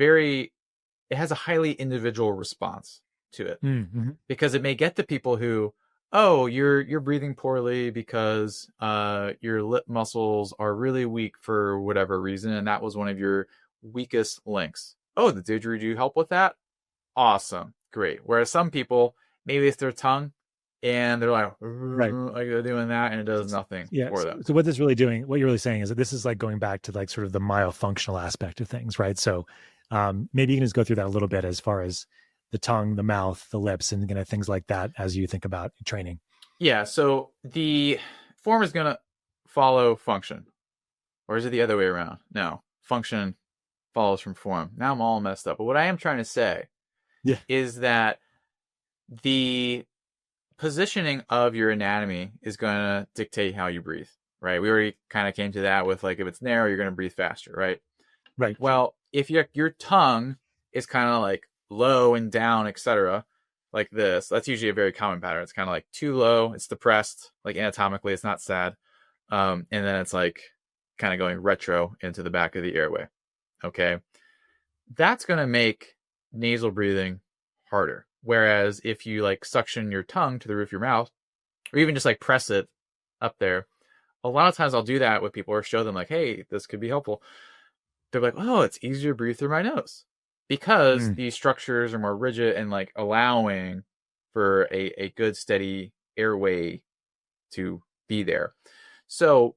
highly individual response to it Mm-hmm. because it may get the people who, oh, you're breathing poorly because your lip muscles are really weak for whatever reason, and that was one of your weakest links. Oh, the didgeridoo help with that? Awesome, great. Whereas some people, maybe it's their tongue, and they're like, Right. like they're doing that, and it does nothing Yeah. for them. So what this really doing, what you're really saying is that this is like going back to like sort of the myofunctional aspect of things, right? So maybe you can just go through that a little bit as far as the tongue, the mouth, the lips, and kind of things like that as you think about training. Yeah. So the form is gonna follow function, or is it the other way around? No, function follows from form. Now I'm all messed up. But what I am trying to say Yeah. is that the positioning of your anatomy is going to dictate how you breathe, right? We already kind of came to that with like if it's narrow, you're going to breathe faster, right? Right. Well, if your tongue is kind of like low and down, etc., like this, that's usually a very common pattern. It's kind of like too low, it's depressed, like anatomically, it's not sad, and then it's like kind of going retro into the back of the airway. Okay, that's going to make nasal breathing harder. Whereas if you like suction your tongue to the roof of your mouth, or even just like press it up there, a lot of times I'll do that with people or show them like, hey, this could be helpful. They're like, oh, it's easier to breathe through my nose because Mm. these structures are more rigid and like allowing for a good steady airway to be there. So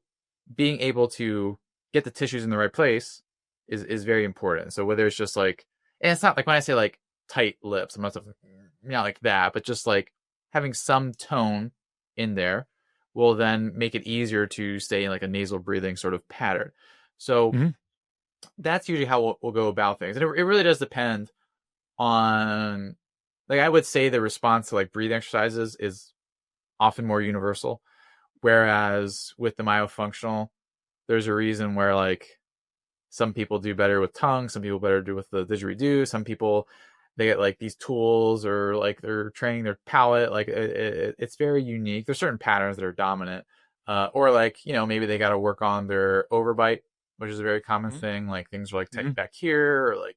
being able to get the tissues in the right place is very important. So whether it's just like, and it's not like when I say like tight lips, I'm not like that, but just like having some tone in there will then make it easier to stay in like a nasal breathing sort of pattern. So Mm-hmm. that's usually how we'll go about things. And it really does depend on, like, I would say the response to like breathing exercises is often more universal. Whereas with the myofunctional, there's a reason where like some people do better with tongue, some people better do with the didgeridoo, some people they get like these tools or like they're training their palate. Like it's very unique. There's certain patterns that are dominant, or like maybe they got to work on their overbite, which is a very common thing. Like things are like Mm-hmm. tight back here, or like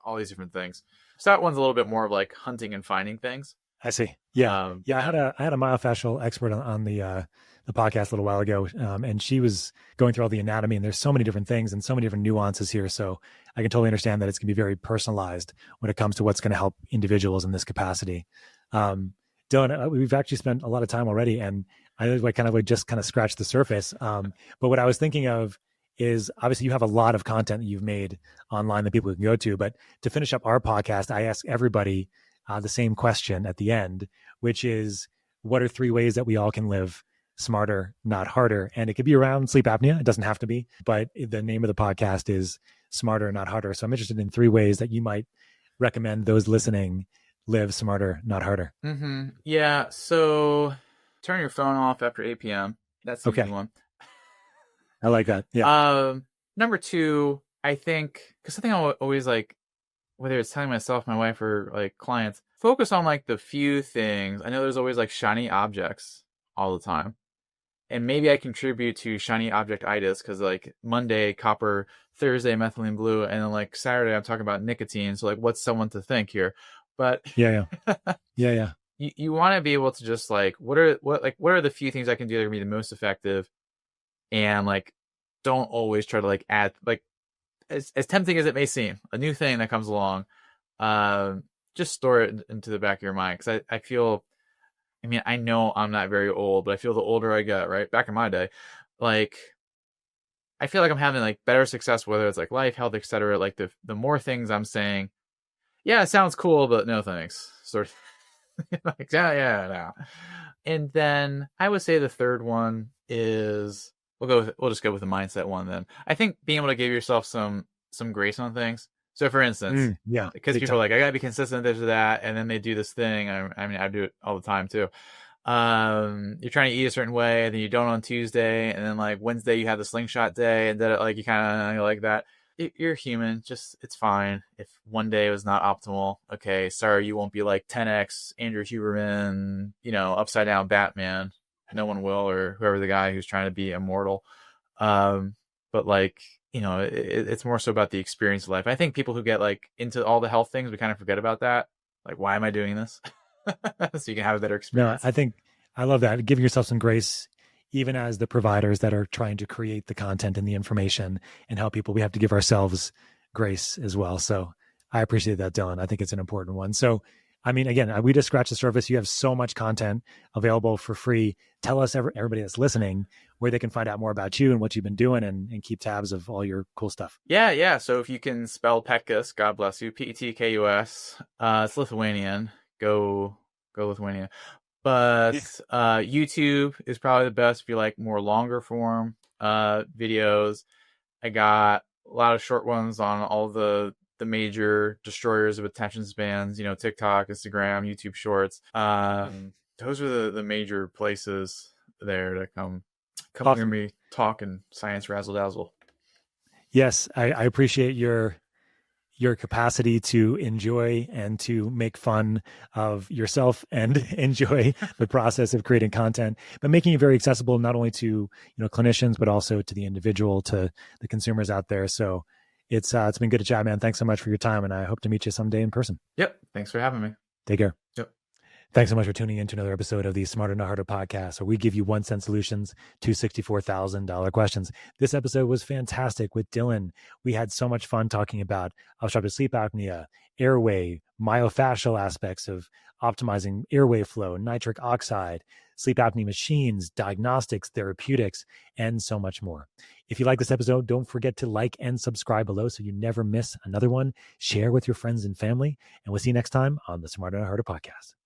all these different things. So that one's a little bit more of like hunting and finding things. I see. Yeah. Yeah. Yeah. I had a myofascial expert on the podcast a little while ago. And she was going through all the anatomy, and there's so many different things and so many different nuances here. So I can totally understand that it's going to be very personalized when it comes to what's going to help individuals in this capacity. Dylan, we've actually spent a lot of time already, and I like kind of like just kind of scratched the surface. But what I was thinking of is obviously you have a lot of content that you've made online that people can go to, but to finish up our podcast, I ask everybody the same question at the end, which is, what are 3 ways that we all can live smarter, not harder? And it could be around sleep apnea. It doesn't have to be, but the name of the podcast is Smarter, Not Harder. So I'm interested in 3 ways that you might recommend those listening live smarter, not harder. Mm-hmm. Yeah. So turn your phone off after 8 p.m. That's the easy one. I like that. Yeah. Number 2, I think, because something I always like, whether it's telling myself, my wife, or like clients, focus on like the few things. I know there's always like shiny objects all the time. And maybe I contribute to shiny object-itis because like Monday, copper, Thursday, methylene blue, and then like Saturday, I'm talking about nicotine. So like, what's someone to think here? But Yeah. Yeah. you want to be able to just like, what are the few things I can do that are gonna be the most effective? And like, don't always try to like add like, as tempting as it may seem, a new thing that comes along, just store it into the back of your mind. Because I feel, I mean, I know I'm not very old, but I feel the older I get, right? Back in my day, like, I feel like I'm having like better success, whether it's like life, health, etc. Like the more things I'm saying, yeah, it sounds cool, but no thanks. Sort of like, yeah, no. And then I would say the third one is we'll just go with the mindset one then. I think being able to give yourself some grace on things. So for instance, Yeah, because people are like, I gotta be consistent, this or that, and then they do this thing. I mean, I do it all the time too. You're trying to eat a certain way, and then you don't on Tuesday, and then like Wednesday you have the slingshot day, and then like you kind of like that. you're human. Just it's fine if one day was not optimal. Okay, sorry, you won't be like 10x Andrew Huberman, upside down Batman. No one will, or whoever the guy who's trying to be immortal. But like, it's more so about the experience of life. I think people who get like into all the health things, we kind of forget about that. Like, why am I doing this? So you can have a better experience. No, I love that. Giving yourself some grace, even as the providers that are trying to create the content and the information and help people, we have to give ourselves grace as well. So I appreciate that, Dylan. I think it's an important one. So, I mean, again, we just scratched the surface. You have so much content available for free. Tell us, everybody that's listening, where they can find out more about you and what you've been doing and keep tabs of all your cool stuff. Yeah. So if you can spell Petkus, God bless you, Petkus. It's Lithuanian. Go Lithuania. But YouTube is probably the best if you like more longer form videos. I got a lot of short ones on all the major destroyers of attention spans, TikTok, Instagram, YouTube Shorts. Those are the major places there to come hear me talk and science razzle dazzle. Yes, I appreciate your capacity to enjoy and to make fun of yourself and enjoy the process of creating content, but making it very accessible, not only to, clinicians, but also to the individual, to the consumers out there. So it's been good to chat, man. Thanks so much for your time. And I hope to meet you someday in person. Yep. Thanks for having me. Take care. Yep. Thanks so much for tuning in to another episode of the Smarter Not Harder podcast, where we give you 1 cent solutions to $64,000 questions. This episode was fantastic with Dylan. We had so much fun talking about obstructive sleep apnea, airway, myofascial aspects of optimizing airway flow, nitric oxide, sleep apnea machines, diagnostics, therapeutics, and so much more. If you like this episode, don't forget to like and subscribe below so you never miss another one. Share with your friends and family, and we'll see you next time on the Smarter Not Harder podcast.